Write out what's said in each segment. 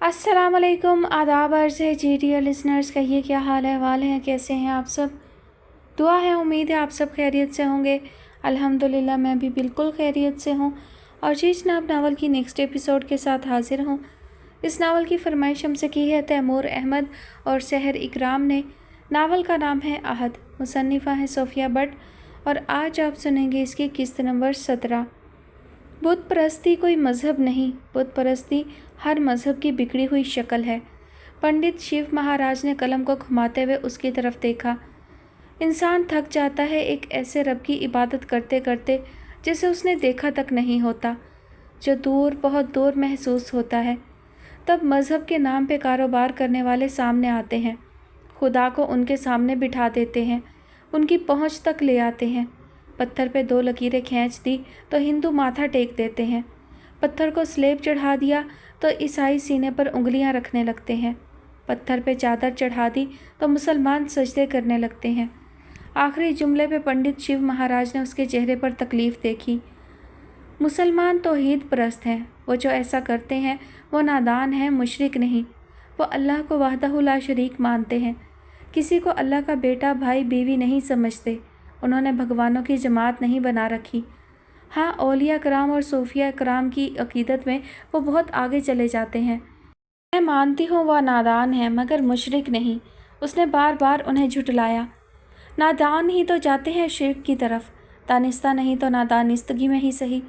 अस्सलाम वालेकुम, आदाब अर्ज़ है जी डियर लिसनर्स। कहिए क्या हाल अहवाल हैं, कैसे हैं आप सब। दुआ है, उम्मीद है आप सब खैरियत से होंगे। अल्हम्दुलिल्लाह मैं भी बिल्कुल खैरियत से हूँ और जी जनाब नावल की नेक्स्ट एपिसोड के साथ हाज़िर हूँ। इस नावल की फरमाइश हमसे की है तैमूर अहमद और सहर इकराम ने। नावल का नाम है आहद, मुसन्निफ़ा है सोफिया बट और आज आप सुनेंगे इसकी किस्त नंबर 17। बुत परस्ती कोई मज़हब नहीं, बुत परस्ती हर मज़हब की बिगड़ी हुई शक्ल है। पंडित शिव महाराज ने कलम को घुमाते हुए उसकी तरफ देखा। इंसान थक जाता है एक ऐसे रब की इबादत करते करते जिसे उसने देखा तक नहीं होता, जो दूर बहुत दूर महसूस होता है। तब मज़हब के नाम पे कारोबार करने वाले सामने आते हैं, खुदा को उनके सामने बिठा देते हैं, उनकी पहुंच तक ले आते हैं। पत्थर पे 2 लकीरें खींच दी तो हिंदू माथा टेक देते हैं, पत्थर को स्लेब चढ़ा दिया तो ईसाई सीने पर उंगलियां रखने लगते हैं, पत्थर पे चादर चढ़ा दी तो मुसलमान सजदे करने लगते हैं। आखिरी जुमले पे पंडित शिव महाराज ने उसके चेहरे पर तकलीफ़ देखी। मुसलमान तौहीद परस्त हैं, वो जो ऐसा करते हैं वो नादान हैं, मुशरिक नहीं। वो अल्लाह को वहदहु ला शरीक मानते हैं, किसी को अल्लाह का बेटा भाई बीवी नहीं समझते। उन्होंने भगवानों की जमात नहीं बना रखी। हाँ, औलिया कराम और सूफिया कराम की अकीदत में वो बहुत आगे चले जाते हैं। मैं मानती हूँ वह नादान है मगर मुशरिक नहीं। उसने बार बार उन्हें झुटलाया। नादान ही तो जाते हैं शिर्क की तरफ, दानिस्ता नहीं तो नादानिस्तगी में ही सही।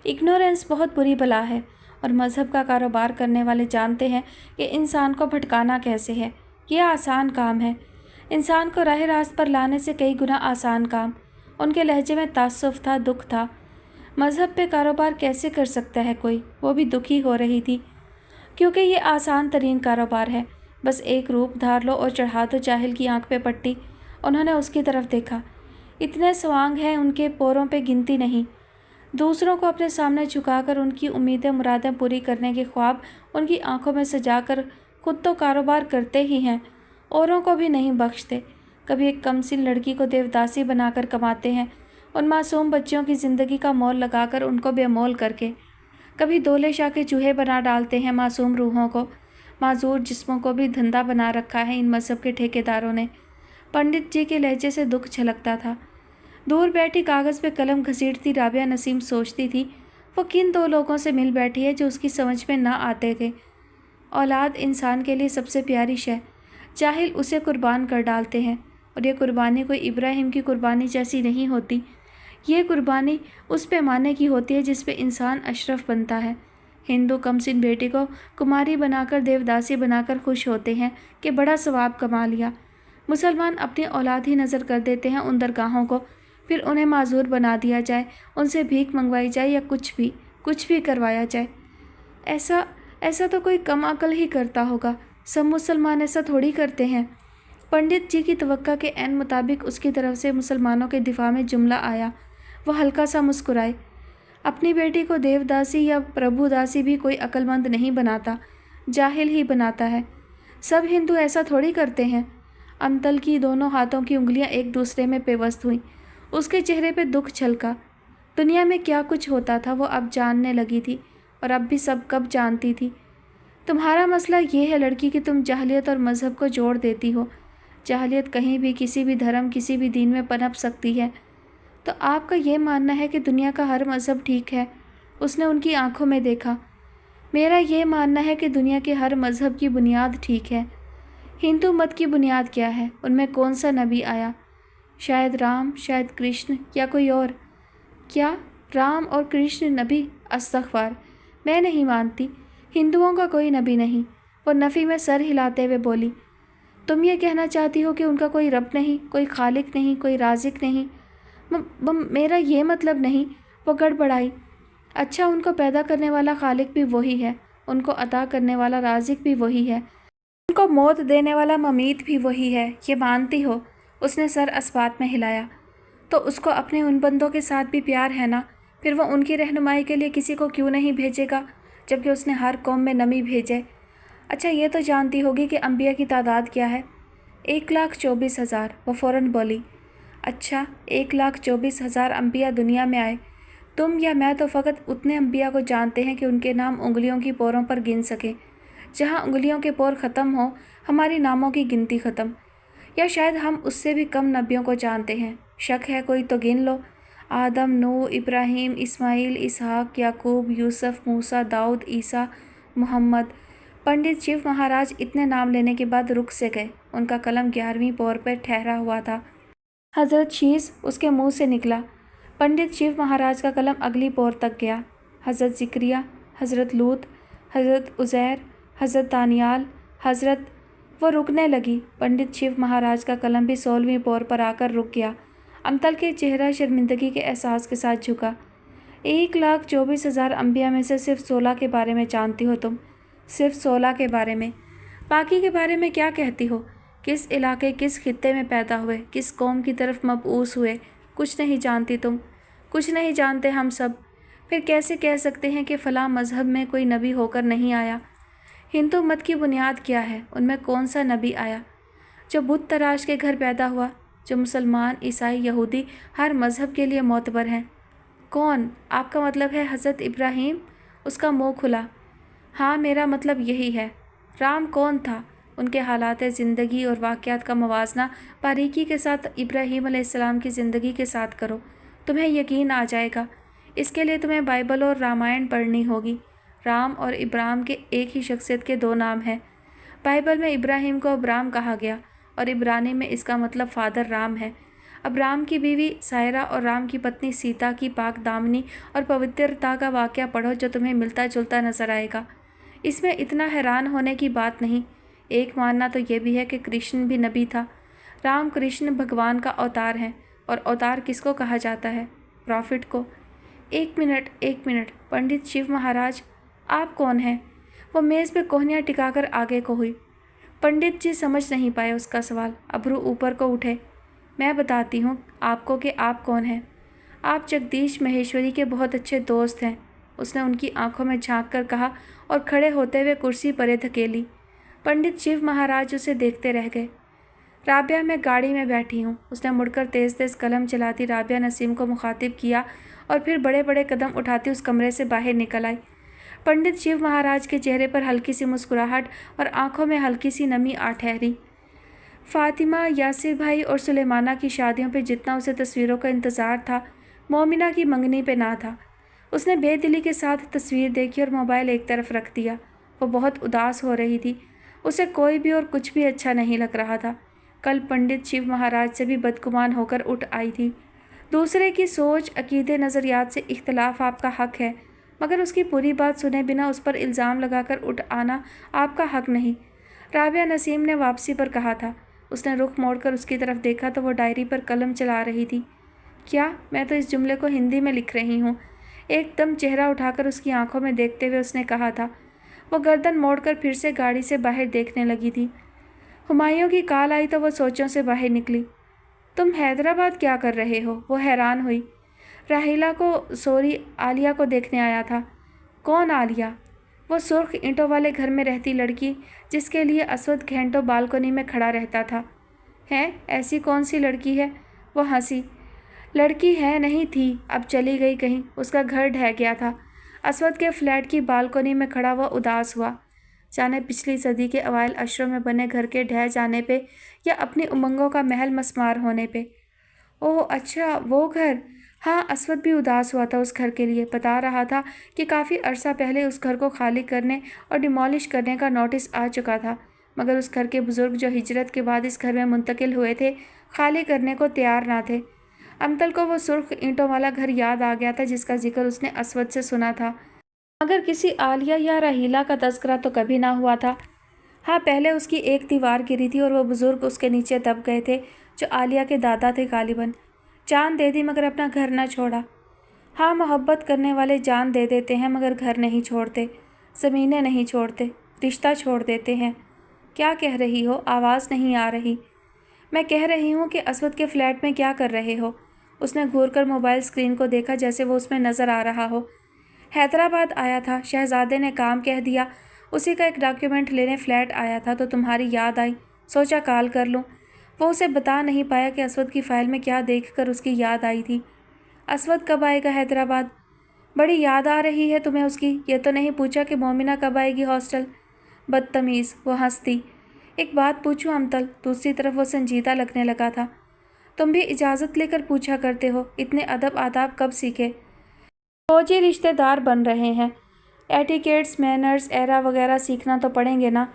इग्नोरेंस बहुत बुरी बला है और मज़हब का कारोबार करने वाले जानते हैं कि इंसान को भटकाना कैसे है। यह आसान काम है, इंसान को राह रास्त पर लाने से कई गुना आसान काम। उनके लहजे में तासुफ था, दुख था। मज़हब पे कारोबार कैसे कर सकता है कोई, वो भी दुखी हो रही थी क्योंकि ये आसान तरीन कारोबार है। बस एक रूप धार लो और चढ़ा दो जाहिल की आंख पे पट्टी। उन्होंने उसकी तरफ देखा। इतने स्वांग हैं उनके पोरों पे गिनती नहीं। दूसरों को अपने सामने झुकाकर उनकी उम्मीदें मुरादें पूरी करने के ख्वाब उनकी आंखों में सजाकर खुद तो कारोबार करते ही हैं, औरों को भी नहीं बख्शते। कभी एक कमसिन लड़की को देवदासी बनाकर कमाते हैं, उन मासूम बच्चों की ज़िंदगी का मोल लगाकर उनको बेमोल करके। कभी दोले शाह के चूहे बना डालते हैं मासूम रूहों को। माजूर जिस्मों को भी धंधा बना रखा है इन मज़हब के ठेकेदारों ने। पंडित जी के लहजे से दुख छलकता था। दूर बैठी कागज़ पे कलम घसीटती राबिया नसीम सोचती थी वो किन 2 लोगों से मिल बैठी है जो उसकी समझ में ना आते थे। औलाद इंसान के लिए सबसे प्यारी शय, जाहिल उसे कुर्बान कर डालते हैं और ये कुर्बानी कोई इब्राहिम की कुर्बानी जैसी नहीं होती। ये कुर्बानी उस पैमाने की होती है जिस पे इंसान अशरफ बनता है। हिंदू कमसिन बेटी को कुमारी बनाकर देवदासी बनाकर खुश होते हैं कि बड़ा सवाब कमा लिया। मुसलमान अपनी औलाद ही नज़र कर देते हैं उन दरगाहों को, फिर उन्हें माजूर बना दिया जाए, उनसे भीख मंगवाई जाए या कुछ भी करवाया जाए। ऐसा तो कोई कम अकल ही करता होगा, सब मुसलमान ऐसा थोड़ी करते हैं। पंडित जी की तवक्का के ऐन मुताबिक उसकी तरफ से मुसलमानों के दिफा में जुमला आया। वह हल्का सा मुस्कुराए। अपनी बेटी को देवदासी या प्रभुदासी भी कोई अक्लमंद नहीं बनाता, जाहिल ही बनाता है। सब हिंदू ऐसा थोड़ी करते हैं। अमतल की दोनों हाथों की उंगलियां एक दूसरे में पेवस्त हुईं। उसके चेहरे पे दुख छलका। दुनिया में क्या कुछ होता था वो अब जानने लगी थी और अब भी सब कब जानती थी। तुम्हारा मसला ये है लड़की कि तुम जाहलियत और मज़हब को जोड़ देती हो। जाहलियत कहीं भी किसी भी धर्म किसी भी दीन में पनप सकती है। तो आपका ये मानना है कि दुनिया का हर मज़हब ठीक है? उसने उनकी आंखों में देखा। मेरा ये मानना है कि दुनिया के हर मज़हब की बुनियाद ठीक है। हिंदू मत की बुनियाद क्या है? उनमें कौन सा नबी आया? शायद राम, शायद कृष्ण या कोई और। क्या राम और कृष्ण नबी? अस्तग़फ़ार, मैं नहीं मानती। हिंदुओं का कोई नबी नहीं। वो नफ़ी में सर हिलाते हुए बोली। तुम ये कहना चाहती हो कि उनका कोई रब नहीं, कोई खालिक नहीं, कोई राज़िक नहीं? मेरा ये मतलब नहीं। वो गड़बड़ाई। अच्छा, उनको पैदा करने वाला खालिक भी वही है, उनको अता करने वाला राज़िक भी वही है, उनको मौत देने वाला ममीत भी वही है, ये मानती हो? उसने सर अस्बात में हिलाया। तो उसको अपने उन बंदों के साथ भी प्यार है ना, फिर वो उनकी रहनुमाई के लिए किसी को क्यों नहीं भेजेगा जबकि उसने हर कौम में नबी भेजे। अच्छा, ये तो जानती होगी कि अंबिया की तादाद क्या है? 1,24,000। वो फ़ौरन बोली। अच्छा, 1,24,000 अंबिया दुनिया में आए। तुम या मैं तो फ़कत उतने अंबिया को जानते हैं कि उनके नाम उंगलियों की पोरों पर गिन सकें। जहाँ उंगलियों के पोर ख़त्म हो, हमारी नामों की गिनती ख़त्म। या शायद हम उससे भी कम नबियों को जानते हैं। शक है कोई तो गिन लो। आदम, नूह, इब्राहिम, इस्माइल, इसहाक, याकूब, यूसुफ, मूसा, दाऊद, ईसा, मोहम्मद। पंडित शिव महाराज इतने नाम लेने के बाद रुक से गए। उनका कलम 11वीं पोर पर ठहरा हुआ था। हज़रत शीस उसके मुंह से निकला। पंडित शिव महाराज का कलम अगली पोर तक गया। हज़रत ज़िक्रिया, हज़रत लूत, हज़रत उज़ैर, हज़रत दानियाल, हज़रत। वो रुकने लगी। पंडित शिव महाराज का कलम भी 16वीं पोर पर आकर रुक गया। अमतल के चेहरा शर्मिंदगी के एहसास के साथ झुका। 1,24,000 अंबिया में से सिर्फ 16 के बारे में जानती हो तुम, सिर्फ 16 के बारे में। बाकी के बारे में क्या कहती हो? किस इलाके, किस खित्ते में पैदा हुए, किस कौम की तरफ मबऊस हुए? कुछ नहीं जानती तुम, कुछ नहीं जानते हम सब। फिर कैसे कह सकते हैं कि फ़लाँ मज़हब में कोई नबी होकर नहीं आया? हिंदू मत की बुनियाद क्या है? उनमें कौन सा नबी आया जो बुत तराश के घर पैदा हुआ, जो मुसलमान, ईसाई, यहूदी हर मज़हब के लिए मोतबर हैं? कौन? आपका मतलब है हज़रत इब्राहीम? उसका मुँह खुला। हाँ, मेरा मतलब यही है। राम कौन था? उनके हालात ज़िंदगी और वाक़यात का मवाजना बारीकी के साथ इब्राहीम अलैहिस्सलाम की ज़िंदगी के साथ करो, तुम्हें यकीन आ जाएगा। इसके लिए तुम्हें बाइबल और रामायण पढ़नी होगी। राम और इब्राहिम के एक ही शख्सियत के दो नाम हैं। बाइबल में इब्राहिम को अब्राम कहा गया और इब्रानी में इसका मतलब फादर राम है। अब्राम की बीवी सायरा और राम की पत्नी सीता की पाक दामनी और पवित्रता का वाक़या पढ़ो जो तुम्हें मिलता जुलता नज़र आएगा। इसमें इतना हैरान होने की बात नहीं। एक मानना तो यह भी है कि कृष्ण भी नबी था। राम कृष्ण भगवान का अवतार है। और अवतार किसको कहा जाता है? प्रॉफिट को। एक मिनट, पंडित शिव महाराज, आप कौन हैं? वो मेज़ पे कोहनियाँ टिकाकर आगे को हुई। पंडित जी समझ नहीं पाए उसका सवाल। अब्रू ऊपर को उठे। मैं बताती हूँ आपको कि आप कौन हैं। आप जगदीश महेश्वरी के बहुत अच्छे दोस्त हैं, उसने उनकी आंखों में झांक कर कहा और खड़े होते हुए कुर्सी परे धकेली। पंडित शिव महाराज उसे देखते रह गए। राबिया, मैं गाड़ी में बैठी हूँ। उसने मुड़कर तेज़ तेज़ कलम चलाती राबिया नसीम को मुखातिब किया और फिर बड़े बड़े कदम उठाती उस कमरे से बाहर निकल आई। पंडित शिव महाराज के चेहरे पर हल्की सी मुस्कुराहट और आंखों में हल्की सी नमी आ ठहरी। फातिमा, यासिर भाई और सुलेमाना की शादियों पे जितना उसे तस्वीरों का इंतज़ार था, मोमिना की मंगनी पे ना था। उसने बेदिली के साथ तस्वीर देखी और मोबाइल एक तरफ रख दिया। वो बहुत उदास हो रही थी। उसे कोई भी और कुछ भी अच्छा नहीं लग रहा था। कल पंडित शिव महाराज से भी बदगुमान होकर उठ आई थी। दूसरे की सोच, अकीदे, नज़रियात से इख्तलाफ आपका हक़ है, मगर उसकी पूरी बात सुने बिना उस पर इल्ज़ाम लगाकर उठ आना आपका हक़ नहीं। राबिया नसीम ने वापसी पर कहा था। उसने रुख मोड़कर उसकी तरफ देखा तो वो डायरी पर कलम चला रही थी। क्या? मैं तो इस जुमले को हिंदी में लिख रही हूँ, एकदम चेहरा उठाकर उसकी आंखों में देखते हुए उसने कहा था। वो गर्दन मोड़कर फिर से गाड़ी से बाहर देखने लगी थी। हुमायूं की कॉल आई तो वो सोचों से बाहर निकली। तुम हैदराबाद क्या कर रहे हो? वो हैरान हुई। राहिला को सॉरी आलिया को देखने आया था। कौन आलिया? वो सुर्ख ईंटों वाले घर में रहती लड़की जिसके लिए असवद घंटों बालकनी में खड़ा रहता था। हैं? ऐसी कौन सी लड़की है? वो हंसी। लड़की है नहीं थी, अब चली गई कहीं। उसका घर ढह गया था। असवद के फ्लैट की बालकनी में खड़ा हुआ उदास हुआ। जाने पिछली सदी के अवाइल अशरों में बने घर के ढह जाने पे या अपनी उमंगों का महल मस्मार होने पे। ओह अच्छा, वो घर। हाँ, असवद भी उदास हुआ था उस घर के लिए। बता रहा था कि काफ़ी अरसा पहले उस घर को खाली करने और डिमोलिश करने का नोटिस आ चुका था, मगर उस घर के बुज़ुर्ग जो हिजरत के बाद इस घर में मुंतकिल हुए थे, खाली करने को तैयार ना थे। अमतल को वो सुर्ख ईंटों वाला घर याद आ गया था जिसका जिक्र उसने असवद से सुना था, मगर किसी आलिया या राहीला का तज़किरा तो कभी ना हुआ था। हाँ, पहले उसकी एक दीवार गिरी थी और वो बुज़ुर्ग उसके नीचे दब गए थे जो आलिया के दादा थे गालिबन। जान दे दी मगर अपना घर न छोड़ा। हाँ, मोहब्बत करने वाले जान दे देते हैं मगर घर नहीं छोड़ते, ज़मीनें नहीं छोड़ते, रिश्ता छोड़ देते हैं। क्या कह रही हो? आवाज़ नहीं आ रही। मैं कह रही हूँ कि असवद के फ्लैट में क्या कर रहे हो? उसने घूरकर मोबाइल स्क्रीन को देखा जैसे वो उसमें नज़र आ रहा हो। हैदराबाद आया था, शहजादे ने काम कह दिया, उसी का एक डॉक्यूमेंट लेने फ़्लैट आया था तो तुम्हारी याद आई, सोचा कॉल कर लूँ। वो उसे बता नहीं पाया कि असवद की फ़ाइल में क्या देखकर उसकी याद आई थी। असवद कब आएगा हैदराबाद? बड़ी याद आ रही है तुम्हें उसकी? ये तो नहीं पूछा कि मोमिना कब आएगी हॉस्टल? बदतमीज़, वो हंसती। एक बात पूछूं अमतल? दूसरी तरफ वो संजीदा लगने लगा था। तुम भी इजाज़त लेकर पूछा करते हो, इतने अदब आदाब कब सीखे? फौजी रिश्तेदार बन रहे हैं, एटिकेट्स, मैनर्स, एरा वगैरह सीखना तो पड़ेंगे ना।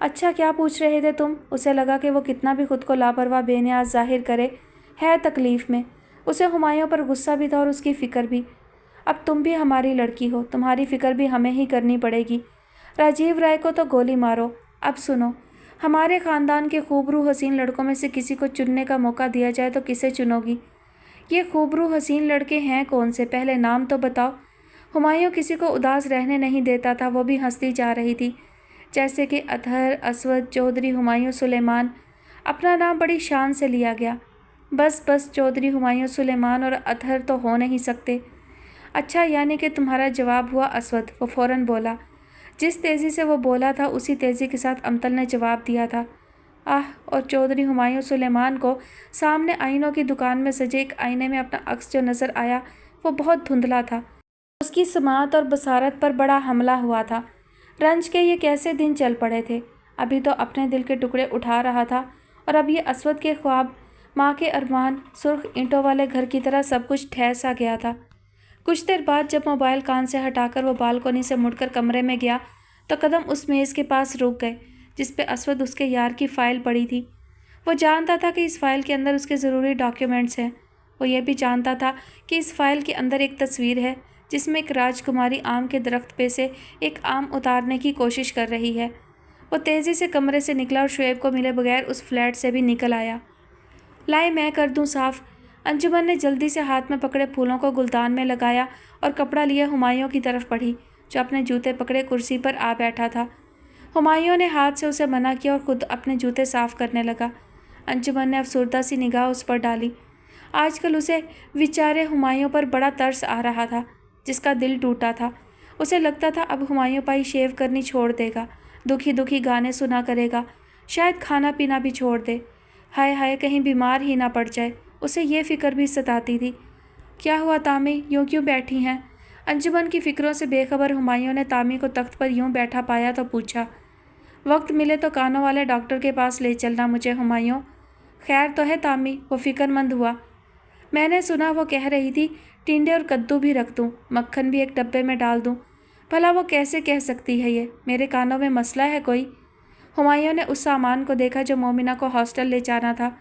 अच्छा, क्या पूछ रहे थे तुम? उसे लगा कि वो कितना भी खुद को लापरवाह बेनियाज जाहिर करे, है तकलीफ़ में। उसे हुमायूं पर गुस्सा भी था और उसकी फ़िक्र भी। अब तुम भी हमारी लड़की हो, तुम्हारी फ़िक्र भी हमें ही करनी पड़ेगी। राजीव राय को तो गोली मारो। अब सुनो, हमारे ख़ानदान के खूबरू हसीन लड़कों में से किसी को चुनने का मौका दिया जाए तो किसे चुनोगी? ये खूबरू हसीन लड़के हैं कौन से, पहले नाम तो बताओ। हुमायूं किसी को उदास रहने नहीं देता था। वो भी हंसती जा रही थी, जैसे कि अतहर, असवद, चौधरी हुमायूं सुलेमान। अपना नाम बड़ी शान से लिया गया। बस बस, चौधरी हुमायूं सुलेमान और अतहर तो हो नहीं सकते। अच्छा, यानी कि तुम्हारा जवाब हुआ असवद? वो फ़ौरन बोला। जिस तेज़ी से वो बोला था उसी तेज़ी के साथ अमतल ने जवाब दिया था। आह! और चौधरी हुमायूं सुलेमान को सामने आईनों की दुकान में सजे एक आईने में अपना अक्स जो नज़र आया वो बहुत धुंधला था। उसकी समाअत और बसारत पर बड़ा हमला हुआ था। रंज के ये कैसे दिन चल पड़े थे। अभी तो अपने दिल के टुकड़े उठा रहा था और अब ये असवद के ख्वाब, माँ के अरमान, सुर्ख ईंटों वाले घर की तरह सब कुछ ठहर सा गया था। कुछ देर बाद जब मोबाइल कान से हटाकर वो बालकोनी से मुड़कर कमरे में गया तो कदम उस मेज़ के पास रुक गए जिस पे असवद उसके यार की फ़ाइल पड़ी थी। वो जानता था कि इस फ़ाइल के अंदर उसके ज़रूरी डॉक्यूमेंट्स हैं। वो ये भी जानता था कि इस फ़ाइल के अंदर एक तस्वीर है जिसमें एक राजकुमारी आम के दरख्त पे से एक आम उतारने की कोशिश कर रही है। वो तेज़ी से कमरे से निकला और शुएब को मिले बगैर उस फ्लैट से भी निकल आया। लाए, मैं कर दूँ साफ़। अंजुमन ने जल्दी से हाथ में पकड़े फूलों को गुलदान में लगाया और कपड़ा लिए हुमायूं की तरफ बढ़ी, जो अपने जूते पकड़े कुर्सी पर आ बैठा था। हुमायूं ने हाथ से उसे मना किया और खुद अपने जूते साफ़ करने लगा। अंजुमन ने अफसुर्दा सी निगाह उस पर डाली। आजकल उसे बेचारे हुमायूं पर बड़ा तरस आ रहा था, जिसका दिल टूटा था। उसे लगता था अब हुमायूं पाई शेव करनी छोड़ देगा, दुखी दुखी गाने सुना करेगा, शायद खाना पीना भी छोड़ दे। हाय हाय, कहीं बीमार ही ना पड़ जाए। उसे ये फ़िक्र भी सताती थी। क्या हुआ तामी, यूँ क्यों बैठी हैं? अंजुमन की फ़िक्रों से बेखबर हुमायूं ने तामी को तख्त पर यूँ बैठा पाया तो पूछा। वक्त मिले तो कानों वाले डॉक्टर के पास ले चलना मुझे हुमायूं। खैर तो है तामी? वो फ़िक्रमंद हुआ। मैंने सुना वो कह रही थी टिंडे और कद्दू भी रख दूँ, मक्खन भी एक डब्बे में डाल दूँ। भला वो कैसे कह सकती है ये? मेरे कानों में मसला है कोई? हुमायूं ने उस सामान को देखा जो मोमिना को हॉस्टल ले जाना था।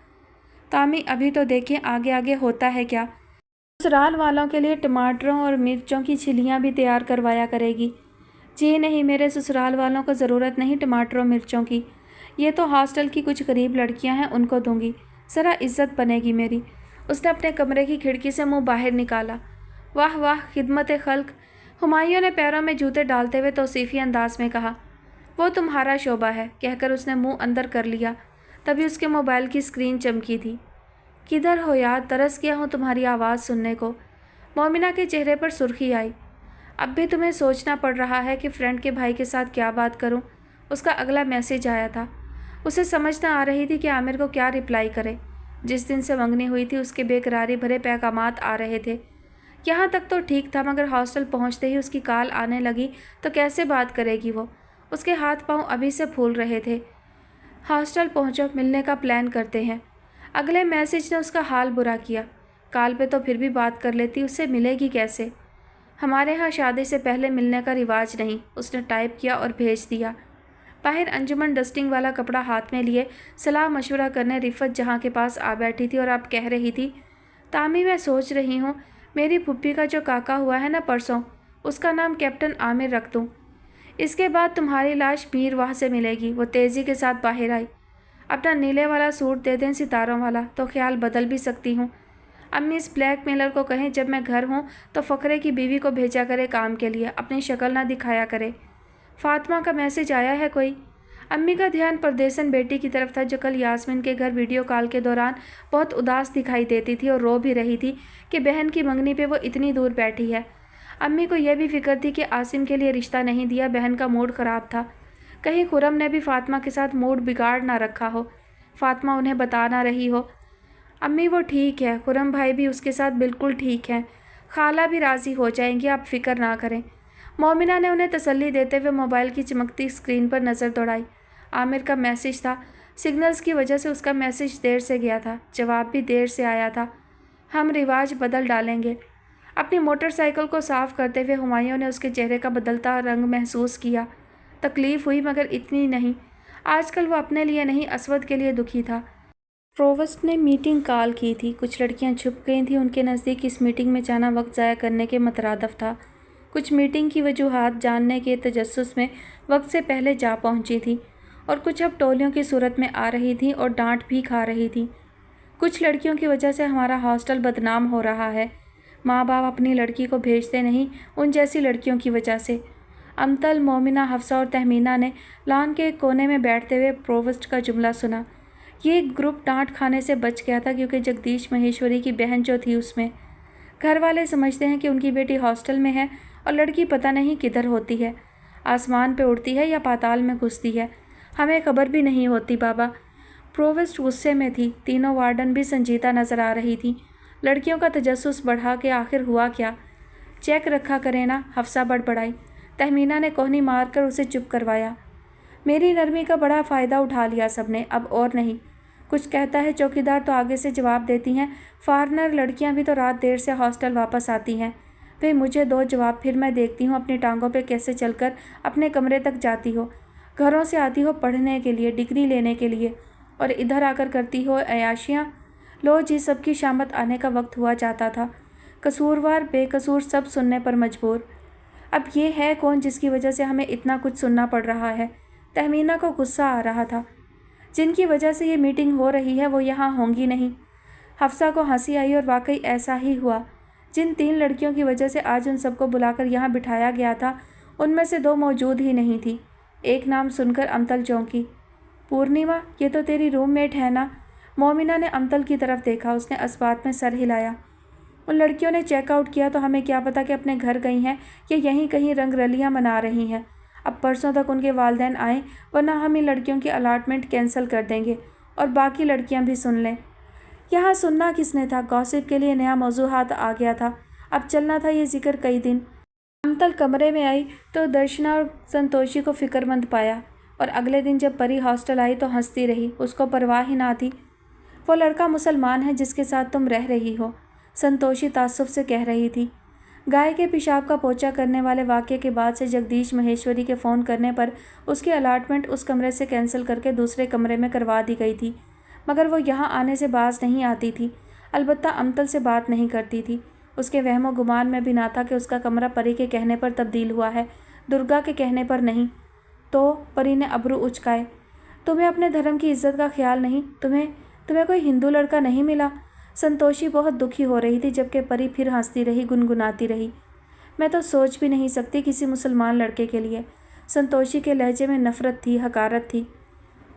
तामी, अभी तो देखें आगे आगे होता है क्या। ससुराल वालों के लिए टमाटरों और मिर्चों की छिलियाँ भी तैयार करवाया करेगी। जी नहीं, मेरे ससुराल वालों को ज़रूरत नहीं टमाटरों मिर्चों की। ये तो हॉस्टल की कुछ गरीब लड़कियां हैं, उनको दूंगी, ज़रा इज्जत बनेगी मेरी। उसने अपने कमरे की खिड़की से मुंह बाहर निकाला। वाह वाह, खिदमत खल्क। हुमायूं ने पैरों में जूते डालते हुए तौसीफ़ी अंदाज में कहा। वो तुम्हारा शोबा है, कहकर उसने मुंह अंदर कर लिया। तभी उसके मोबाइल की स्क्रीन चमकी थी। किधर हो यार, तरस गया हूँ तुम्हारी आवाज़ सुनने को। मोमिना के चेहरे पर सुर्खी आई। अब भी तुम्हें सोचना पड़ रहा है कि फ्रेंड के भाई के साथ क्या बात करूं? उसका अगला मैसेज आया था। उसे समझ न आ रही थी कि आमिर को क्या रिप्लाई करे। जिस दिन से मंगनी हुई थी उसके बेकरारी भरे पैगामात आ रहे थे। यहाँ तक तो ठीक था, मगर हॉस्टल पहुँचते ही उसकी कॉल आने लगी तो कैसे बात करेगी वो? उसके हाथ पाँव अभी से फूल रहे थे। हॉस्टल पहुँचो, मिलने का प्लान करते हैं। अगले मैसेज ने उसका हाल बुरा किया। कॉल पे तो फिर भी बात कर लेती, उससे मिलेगी कैसे? हमारे यहाँ शादी से पहले मिलने का रिवाज नहीं, उसने टाइप किया और भेज दिया। बाहर अंजुमन डस्टिंग वाला कपड़ा हाथ में लिए सलाह मशवरा करने रिफ़त जहाँ के पास आ बैठी थी और आप कह रही थी, तामी मैं सोच रही हूँ मेरी फुप्पी का जो काका हुआ है ना परसों, उसका नाम कैप्टन आमिर रख दूँ। इसके बाद तुम्हारी लाश मीरवाह से मिलेगी। वो तेज़ी के साथ बाहर आई। अपना नीले वाला सूट दे दें सितारों वाला, तो ख्याल बदल भी सकती हूँ। अम्मी इस ब्लैकमेलर को कहें जब मैं घर हूँ तो फ़खरे की बीवी को भेजा करे काम के लिए, अपनी शक्ल ना दिखाया करे। फातिमा का मैसेज आया है कोई? अम्मी का ध्यान परदेसन बेटी की तरफ था जो कल यास्मीन के घर वीडियो कॉल के दौरान बहुत उदास दिखाई देती थी और रो भी रही थी कि बहन की मंगनी पे वो इतनी दूर बैठी है। अम्मी को यह भी फिक्र थी कि आसिम के लिए रिश्ता नहीं दिया, बहन का मूड ख़राब था। कहीं खुरम ने भी फातिमा के साथ मूड बिगाड़ ना रखा हो, फातिमा उन्हें बता ना रही हो। अम्मी वो ठीक है, खुरम भाई भी उसके साथ बिल्कुल ठीक हैं, खाला भी राज़ी हो जाएंगी, आप फ़िक्र ना करें। मोमिना ने उन्हें तसल्ली देते हुए मोबाइल की चमकती स्क्रीन पर नज़र दौड़ाई। आमिर का मैसेज था। सिग्नल्स की वजह से उसका मैसेज देर से गया था, जवाब भी देर से आया था। हम रिवाज बदल डालेंगे। अपनी मोटरसाइकिल को साफ करते हुए हुमायूं ने उसके चेहरे का बदलता रंग महसूस किया। तकलीफ़ हुई, मगर इतनी नहीं। आजकल वो अपने लिए नहीं, असवद के लिए दुखी था। प्रोवोस्ट ने मीटिंग कॉल की थी। कुछ लड़कियां छुप गई थीं। उनके नज़दीक इस मीटिंग में जाना वक्त ज़ाया करने के मतरादफ था। कुछ मीटिंग की वजूहात जानने के तजस्सुस में वक्त से पहले जा पहुंची थी, और कुछ अब टोलियों की सूरत में आ रही थी और डांट भी खा रही थी। कुछ लड़कियों की वजह से हमारा हॉस्टल बदनाम हो रहा है। माँ बाप अपनी लड़की को भेजते नहीं, उन जैसी लड़कियों की वजह से। अमतल, मोमिना, हफ्सा और तहमीना ने लॉन के एक कोने में बैठते हुए प्रोवोस्ट का जुमला सुना। ये ग्रुप डांट खाने से बच गया था क्योंकि जगदीश महेश्वरी की बहन जो थी उसमें। घर वाले समझते हैं कि उनकी बेटी हॉस्टल में है और लड़की पता नहीं किधर होती है, आसमान पे उड़ती है या पाताल में घुसती है, हमें खबर भी नहीं होती बाबा। प्रोवोस्ट गुस्से में थी। तीनों वार्डन भी संजीदा नज़र आ रही थी। लड़कियों का तजस्सुस बढ़ा के आखिर हुआ क्या? चेक रखा करें ना, हफ्सा बड़बड़ाई। तहमीना ने कोहनी मारकर उसे चुप करवाया। मेरी नरमी का बड़ा फ़ायदा उठा लिया सबने, अब और नहीं। कुछ कहता है चौकीदार तो आगे से जवाब देती हैं। फॉरनर लड़कियां भी तो रात देर से हॉस्टल वापस आती हैं। वे मुझे दो जवाब, फिर मैं देखती हूँ अपनी टांगों पे कैसे चलकर अपने कमरे तक जाती हो। घरों से आती हो पढ़ने के लिए, डिग्री लेने के लिए, और इधर आकर करती हो अयाशियाँ। लो जी, सबकी शामत आने का वक्त हुआ जाता था। कसूरवार बेकसूर सब सुनने पर मजबूर। अब ये है कौन जिसकी वजह से हमें इतना कुछ सुनना पड़ रहा है? तहमीना को गुस्सा आ रहा था। जिनकी वजह से ये मीटिंग हो रही है वो यहाँ होंगी नहीं। हफ्सा को हंसी आई और वाकई ऐसा ही हुआ। जिन 3 लड़कियों की वजह से आज उन सबको बुलाकर यहाँ बिठाया गया था, उनमें से 2 मौजूद ही नहीं थी। एक नाम सुनकर अमतल चौंकी। पूर्णिमा, ये तो तेरी रूममेट है ना? मोमिना ने अमतल की तरफ देखा। उसने अस्बात में सर हिलाया। उन लड़कियों ने चेकआउट किया तो हमें क्या पता कि अपने घर गई हैं या यहीं कहीं रंगरलियाँ मना रही हैं। अब परसों तक उनके वालिदैन आएँ, वरना हम इन लड़कियों की अलॉटमेंट कैंसिल कर देंगे और बाकी लड़कियां भी सुन लें। यहाँ सुनना किसने था? गॉसिप के लिए नया मौजू हाथ आ गया था। अब चलना था ये जिक्र कई दिन। अमतल कमरे में आई तो दर्शना और संतोषी को फिक्रमंद पाया, और अगले दिन जब परी हॉस्टल आई तो हंसती रही। उसको परवाह ही ना थी। वो लड़का मुसलमान है जिसके साथ तुम रह रही हो, संतोषी तासुफ से कह रही थी। गाय के पेशाब का पोछा करने वाले वाक़ये के बाद से जगदीश महेश्वरी के फ़ोन करने पर उसकी अलॉटमेंट उस कमरे से कैंसिल करके दूसरे कमरे में करवा दी गई थी, मगर वो यहाँ आने से बाज नहीं आती थी। अलबत्ता अमतल से बात नहीं करती थी। उसके वहमो गुमान में भी ना था कि उसका कमरा परी के कहने पर तब्दील हुआ है, दुर्गा के कहने पर नहीं। तो परी ने अबरू उचकाए। तुम्हें अपने धर्म की इज्जत का ख्याल नहीं? तुम्हें कोई हिंदू लड़का नहीं मिला? संतोषी बहुत दुखी हो रही थी, जबकि परी फिर हंसती रही, गुनगुनाती रही। मैं तो सोच भी नहीं सकती किसी मुसलमान लड़के के लिए। संतोषी के लहजे में नफ़रत थी, हकारत थी।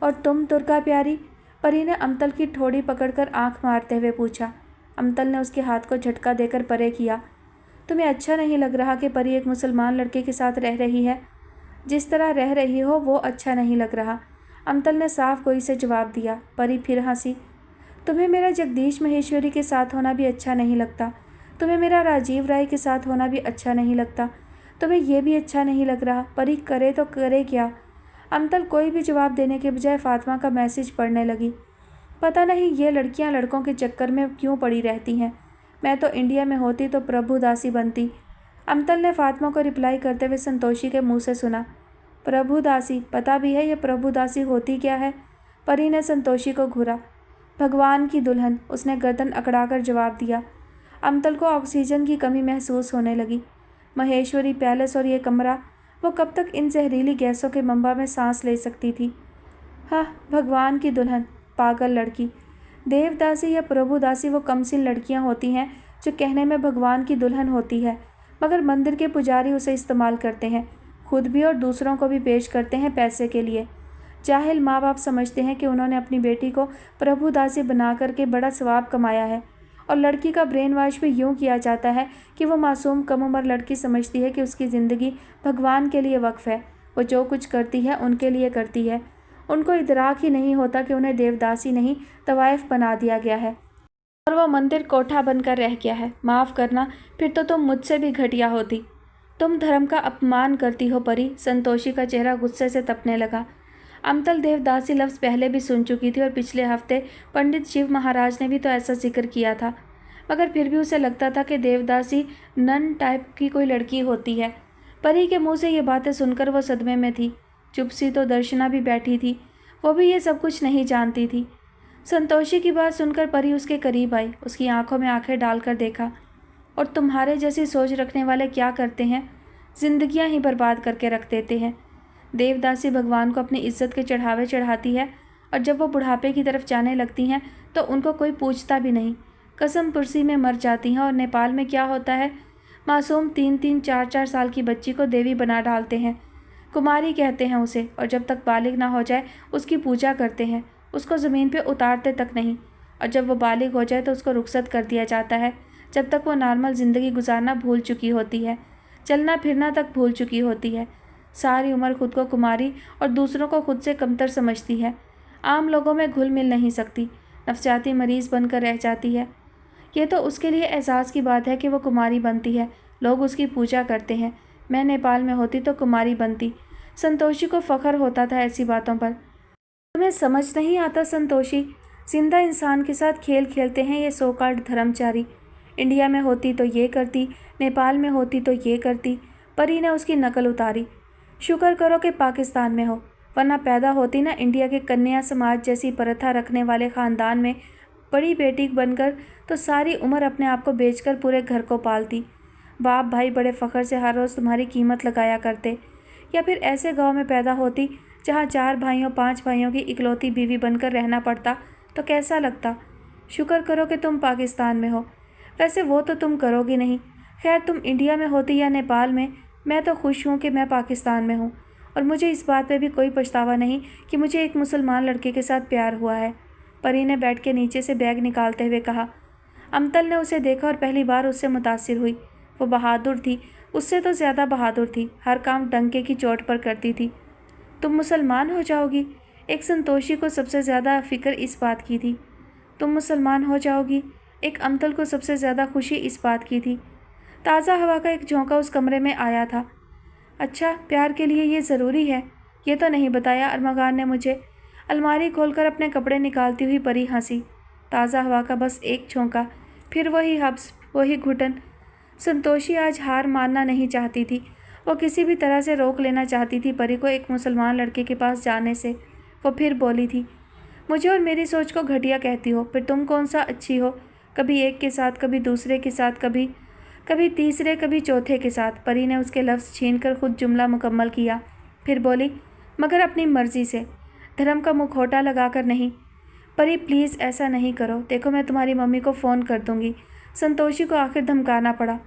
और तुम दुर्गा प्यारी? परी ने अमतल की ठोड़ी पकड़कर आंख मारते हुए पूछा। अमतल ने उसके हाथ को झटका देकर परे किया। तुम्हें अच्छा नहीं लग रहा कि परी एक मुसलमान लड़के के साथ रह रही है? जिस तरह रह रही हो वो अच्छा नहीं लग रहा, अमतल ने साफ गोई से जवाब दिया। परी फिर हंसी। तुम्हें मेरा जगदीश महेश्वरी के साथ होना भी अच्छा नहीं लगता? तुम्हें मेरा राजीव राय के साथ होना भी अच्छा नहीं लगता? तुम्हें यह भी अच्छा नहीं लग रहा? परी करे तो करे क्या? अमतल कोई भी जवाब देने के बजाय फातिमा का मैसेज पढ़ने लगी। पता नहीं ये लड़कियां लड़कों के चक्कर में क्यों पड़ी रहती हैं। मैं तो इंडिया में होती तो प्रभु दासी बनती। अमतल ने फातिमा को रिप्लाई करते हुए संतोषी के मुंह से सुना। प्रभु दासी? पता भी है ये प्रभु दासी होती क्या है? परी ने संतोषी को घूरा। भगवान की दुल्हन, उसने गर्दन अकड़ाकर जवाब दिया। अमतल को ऑक्सीजन की कमी महसूस होने लगी। महेश्वरी पैलेस और ये कमरा, वो कब तक इन जहरीली गैसों के मंबा में सांस ले सकती थी? हाँ, भगवान की दुल्हन, पागल लड़की। देवदासी या प्रभुदासी वो कमसिन लड़कियां होती हैं जो कहने में भगवान की दुल्हन होती है, मगर मंदिर के पुजारी उसे इस्तेमाल करते हैं, खुद भी और दूसरों को भी पेश करते हैं पैसे के लिए। जाहिल माँ बाप समझते हैं कि उन्होंने अपनी बेटी को प्रभुदासी बना करके बड़ा सवाब कमाया है, और लड़की का ब्रेन वॉश भी यूँ किया जाता है कि वो मासूम कम उम्र लड़की समझती है कि उसकी ज़िंदगी भगवान के लिए वक्फ है। वो जो कुछ करती है उनके लिए करती है। उनको इदराक ही नहीं होता कि उन्हें देवदासी नहीं तवाइफ बना दिया गया है, और वो मंदिर कोठा बनकर रह गया है। माफ़ करना, फिर तो तुम मुझसे भी घटिया होती। तुम धर्म का अपमान करती हो परी। संतोषी का चेहरा गुस्से से तपने लगा। अमतल देवदासी लफ्ज़ पहले भी सुन चुकी थी और पिछले हफ्ते पंडित शिव महाराज ने भी तो ऐसा जिक्र किया था, मगर फिर भी उसे लगता था कि देवदासी नन टाइप की कोई लड़की होती है। परी के मुंह से ये बातें सुनकर वो सदमे में थी। चुप सी तो दर्शना भी बैठी थी, वो भी ये सब कुछ नहीं जानती थी। संतोषी की बात सुनकर परी उसके करीब आई, उसकी आंखों में आंखें डालकर देखा। और तुम्हारे जैसी सोच रखने वाले क्या करते हैं? जिंदगियां ही बर्बाद करके रख देते हैं। देवदासी भगवान को अपनी इज्जत के चढ़ावे चढ़ाती है और जब वो बुढ़ापे की तरफ जाने लगती हैं तो उनको कोई पूछता भी नहीं। कसम पुरसी में मर जाती हैं। और नेपाल में क्या होता है, मासूम 3-3, 4-4 साल की बच्ची को देवी बना डालते हैं। कुमारी कहते हैं उसे, और जब तक बालिग ना हो जाए उसकी पूजा करते हैं, उसको ज़मीन पे उतारते तक नहीं। और जब वो बालिग हो जाए तो उसको रुखसत कर दिया जाता है, जब तक वो नॉर्मल ज़िंदगी गुजारना भूल चुकी होती है, चलना फिरना तक भूल चुकी होती है। सारी उम्र खुद को कुमारी और दूसरों को खुद से कमतर समझती है। आम लोगों में घुल मिल नहीं सकती, नफसियाती मरीज़ बनकर रह जाती है। ये तो उसके लिए एहसास की बात है कि वो कुमारी बनती है, लोग उसकी पूजा करते हैं। मैं नेपाल में होती तो कुमारी बनती। संतोषी को फ़ख्र होता था ऐसी बातों पर। तुम्हें समझ नहीं आता संतोषी, जिंदा इंसान के साथ खेल खेलते हैं ये सो कॉल्ड धर्मचारी। इंडिया में होती तो ये करती, नेपाल में होती तो ये करती। परी ने उसकी नकल उतारी। शुक्र करो कि पाकिस्तान में हो, वरना पैदा होती ना इंडिया के कन्या समाज जैसी प्रथा रखने वाले ख़ानदान में बड़ी बेटी बनकर तो सारी उम्र अपने आप को बेचकर पूरे घर को पालती। बाप भाई बड़े फ़ख्र से हर रोज़ तुम्हारी कीमत लगाया करते। या फिर ऐसे गांव में पैदा होती जहां 4 भाइयों 5 भाइयों की इकलौती बीवी बनकर रहना पड़ता तो कैसा लगता। शुक्र करो कि तुम पाकिस्तान में हो। वैसे वो तो तुम करोगी नहीं। खैर, तुम इंडिया में होती या नेपाल में, मैं तो खुश हूँ कि मैं पाकिस्तान में हूँ। और मुझे इस बात पे भी कोई पछतावा नहीं कि मुझे एक मुसलमान लड़के के साथ प्यार हुआ है। परी ने बेड के नीचे से बैग निकालते हुए कहा। अमतल ने उसे देखा और पहली बार उससे मुतासिर हुई। वो बहादुर थी, उससे तो ज़्यादा बहादुर थी। हर काम डंके की चोट पर करती थी। तुम मुसलमान हो जाओगी? एक संतोषी को सबसे ज़्यादा फ़िक्र इस बात की थी। तुम मुसलमान हो जाओगी? एक अमतल को सबसे ज़्यादा खुशी इस बात की थी। ताज़ा हवा का एक झोंका उस कमरे में आया था। अच्छा, प्यार के लिए ये ज़रूरी है? ये तो नहीं बताया अरमगान ने मुझे। अलमारी खोलकर अपने कपड़े निकालती हुई परी हंसी। ताज़ा हवा का बस एक झोंका, फिर वही हब्स, वही घुटन। संतोषी आज हार मानना नहीं चाहती थी। वो किसी भी तरह से रोक लेना चाहती थी परी को एक मुसलमान लड़के के पास जाने से। वो फिर बोली थी, मुझे और मेरी सोच को घटिया कहती हो, फिर तुम कौन सा अच्छी हो? कभी एक के साथ, कभी दूसरे के साथ, कभी तीसरे, कभी चौथे के साथ। परी ने उसके लफ्ज़ छीनकर खुद जुमला मुकम्मल किया। फिर बोली, मगर अपनी मर्ज़ी से, धर्म का मुखौटा लगाकर नहीं। परी प्लीज़ ऐसा नहीं करो। देखो, मैं तुम्हारी मम्मी को फ़ोन कर दूँगी। संतोषी को आखिर धमकाना पड़ा।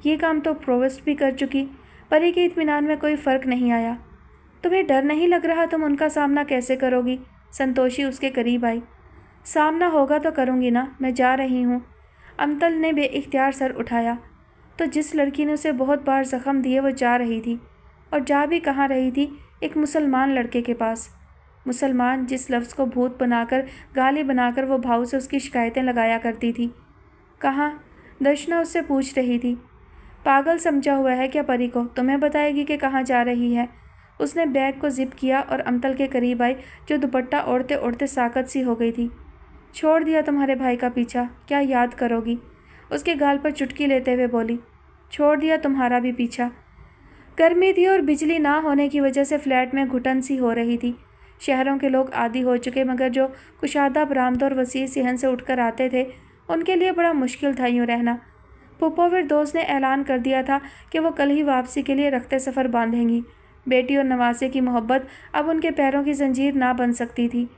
ये काम तो प्रोवेस्ट भी कर चुकी। परी के इत्मीनान में कोई फ़र्क नहीं आया। तुम्हें डर नहीं लग रहा? तुम उनका सामना कैसे करोगी? संतोषी उसके करीब आई। सामना होगा तो करूँगी ना, मैं जा रही हूँ। अमतल ने बेइख्तियार सर उठाया। तो जिस लड़की ने उसे बहुत बार ज़ख्म दिए वो जा रही थी, और जा भी कहाँ रही थी? एक मुसलमान लड़के के पास। मुसलमान, जिस लफ्ज़ को भूत बनाकर, गाली बनाकर वो भाव से उसकी शिकायतें लगाया करती थी। कहाँ? दर्शना उससे पूछ रही थी। पागल समझा हुआ है क्या परी को? तुम्हें बताएगी कि कहाँ जा रही है। उसने बैग को जिप किया और अमतल के करीब आई, जो दुपट्टा ओढ़ते ओढ़ते साकत सी हो गई थी। छोड़ दिया तुम्हारे भाई का पीछा, क्या याद करोगी? उसके गाल पर चुटकी लेते हुए बोली। छोड़ दिया तुम्हारा भी पीछा। गर्मी थी और बिजली ना होने की वजह से फ्लैट में घुटन सी हो रही थी। शहरों के लोग आदी हो चुके, मगर जो कुशादा बरामद और वसी सिहन से उठकर आते थे उनके लिए बड़ा मुश्किल था यूँ रहना। पुप्पो फिरदौस ने ऐलान कर दिया था कि वो कल ही वापसी के लिए रखते सफ़र बांधेंगी। बेटी और नवासे की मोहब्बत अब उनके पैरों की जंजीर ना बन सकती थी।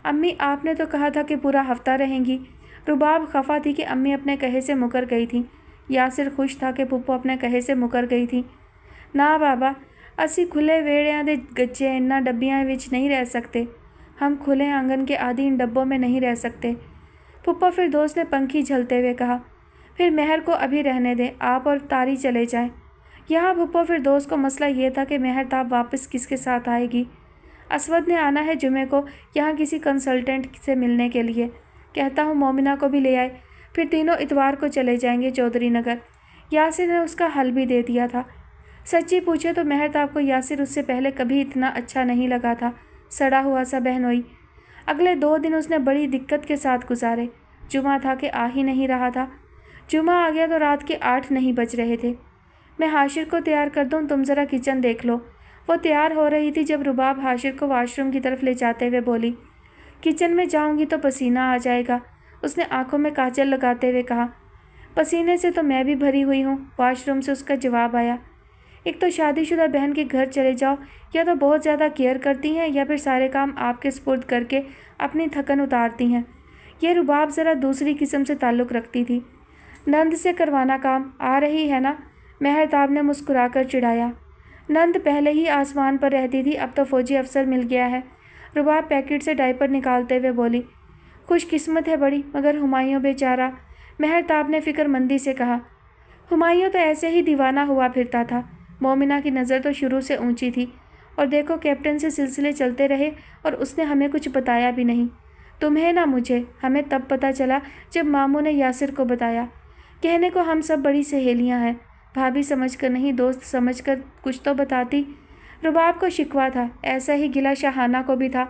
अम्मी, आपने तो कहा था कि पूरा हफ्ता रहेंगी। रुबाब खफा थी कि अम्मी अपने कहे से मुकर गई थी। यासिर खुश था कि पुप्पो अपने कहे से मुकर गई थी। ना बाबा, असी खुले वेड़ियां दे गच्चे इन्ना डब्बियां विच नहीं रह सकते। हम खुले आंगन के आदि इन डब्बों में नहीं रह सकते। पुप्पो फिरदौस ने पंखी झलते हुए कहा। फिर मेहर को अभी रहने दें, आप और तारी चले जाएं। यहाँ पुप्पो फिरदौस को मसला ये था कि मेहरताब वापस किसके साथ आएगी। असवद ने आना है जुमे को यहाँ किसी कंसल्टेंट से मिलने के लिए। कहता हूँ मोमिना को भी ले आए, फिर तीनों इतवार को चले जाएंगे चौधरी नगर। यासिर ने उसका हल भी दे दिया था। سچی پوچھے تو مہرتاب کو یاسر اس سے پہلے کبھی اتنا اچھا نہیں لگا تھا، سڑا ہوا سا بہنوئی۔ اگلے 2 دن اس نے بڑی دقت کے ساتھ گزارے۔ جمعہ تھا کہ آ ہی نہیں رہا تھا۔ جمعہ آ گیا تو رات کے 8 نہیں بج رہے تھے۔ میں حاشر کو تیار کر دوں، تم ذرا کچن دیکھ لو۔ وہ تیار ہو رہی تھی جب رباب حاشر کو واش روم کی طرف لے جاتے ہوئے بولی، کچن میں جاؤں گی تو پسینہ آ جائے گا۔ اس نے آنکھوں میں کاجل لگاتے ہوئے کہا، پسینے سے تو میں بھی بھری ہوئی ہوں۔ واش روم سے اس کا جواب آیا، ایک تو شادی شدہ بہن کے گھر چلے جاؤ، یا تو بہت زیادہ کیئر کرتی ہیں یا پھر سارے کام آپ کے سپرد کر کے اپنی تھکن اتارتی ہیں۔ یہ رباب ذرا دوسری قسم سے تعلق رکھتی تھی۔ نند سے کروانا کام، آ رہی ہے نا؟ مہرتاب نے مسکرا کر چڑھایا۔ نند پہلے ہی آسمان پر رہتی تھی، اب تو فوجی افسر مل گیا ہے۔ رباب پیکٹ سے ڈائپر نکالتے ہوئے بولی، خوش قسمت ہے بڑی، مگر ہمایوں بیچارہ۔ مہرتاب نے فکر مندی سے کہا، ہمایوں تو ایسے ہی دیوانہ ہوا پھرتا تھا۔ مومنہ کی نظر تو شروع سے اونچی تھی، اور دیکھو کیپٹن سے سلسلے چلتے رہے اور اس نے ہمیں کچھ بتایا بھی نہیں۔ تمہیں نہ مجھے، ہمیں تب پتہ چلا جب ماموں نے یاسر کو بتایا۔ کہنے کو ہم سب بڑی سہیلیاں ہیں، بھابھی سمجھ کر نہیں دوست سمجھ کر کچھ تو بتاتی۔ رباب کو شکوہ تھا، ایسا ہی گلہ شاہانہ کو بھی تھا۔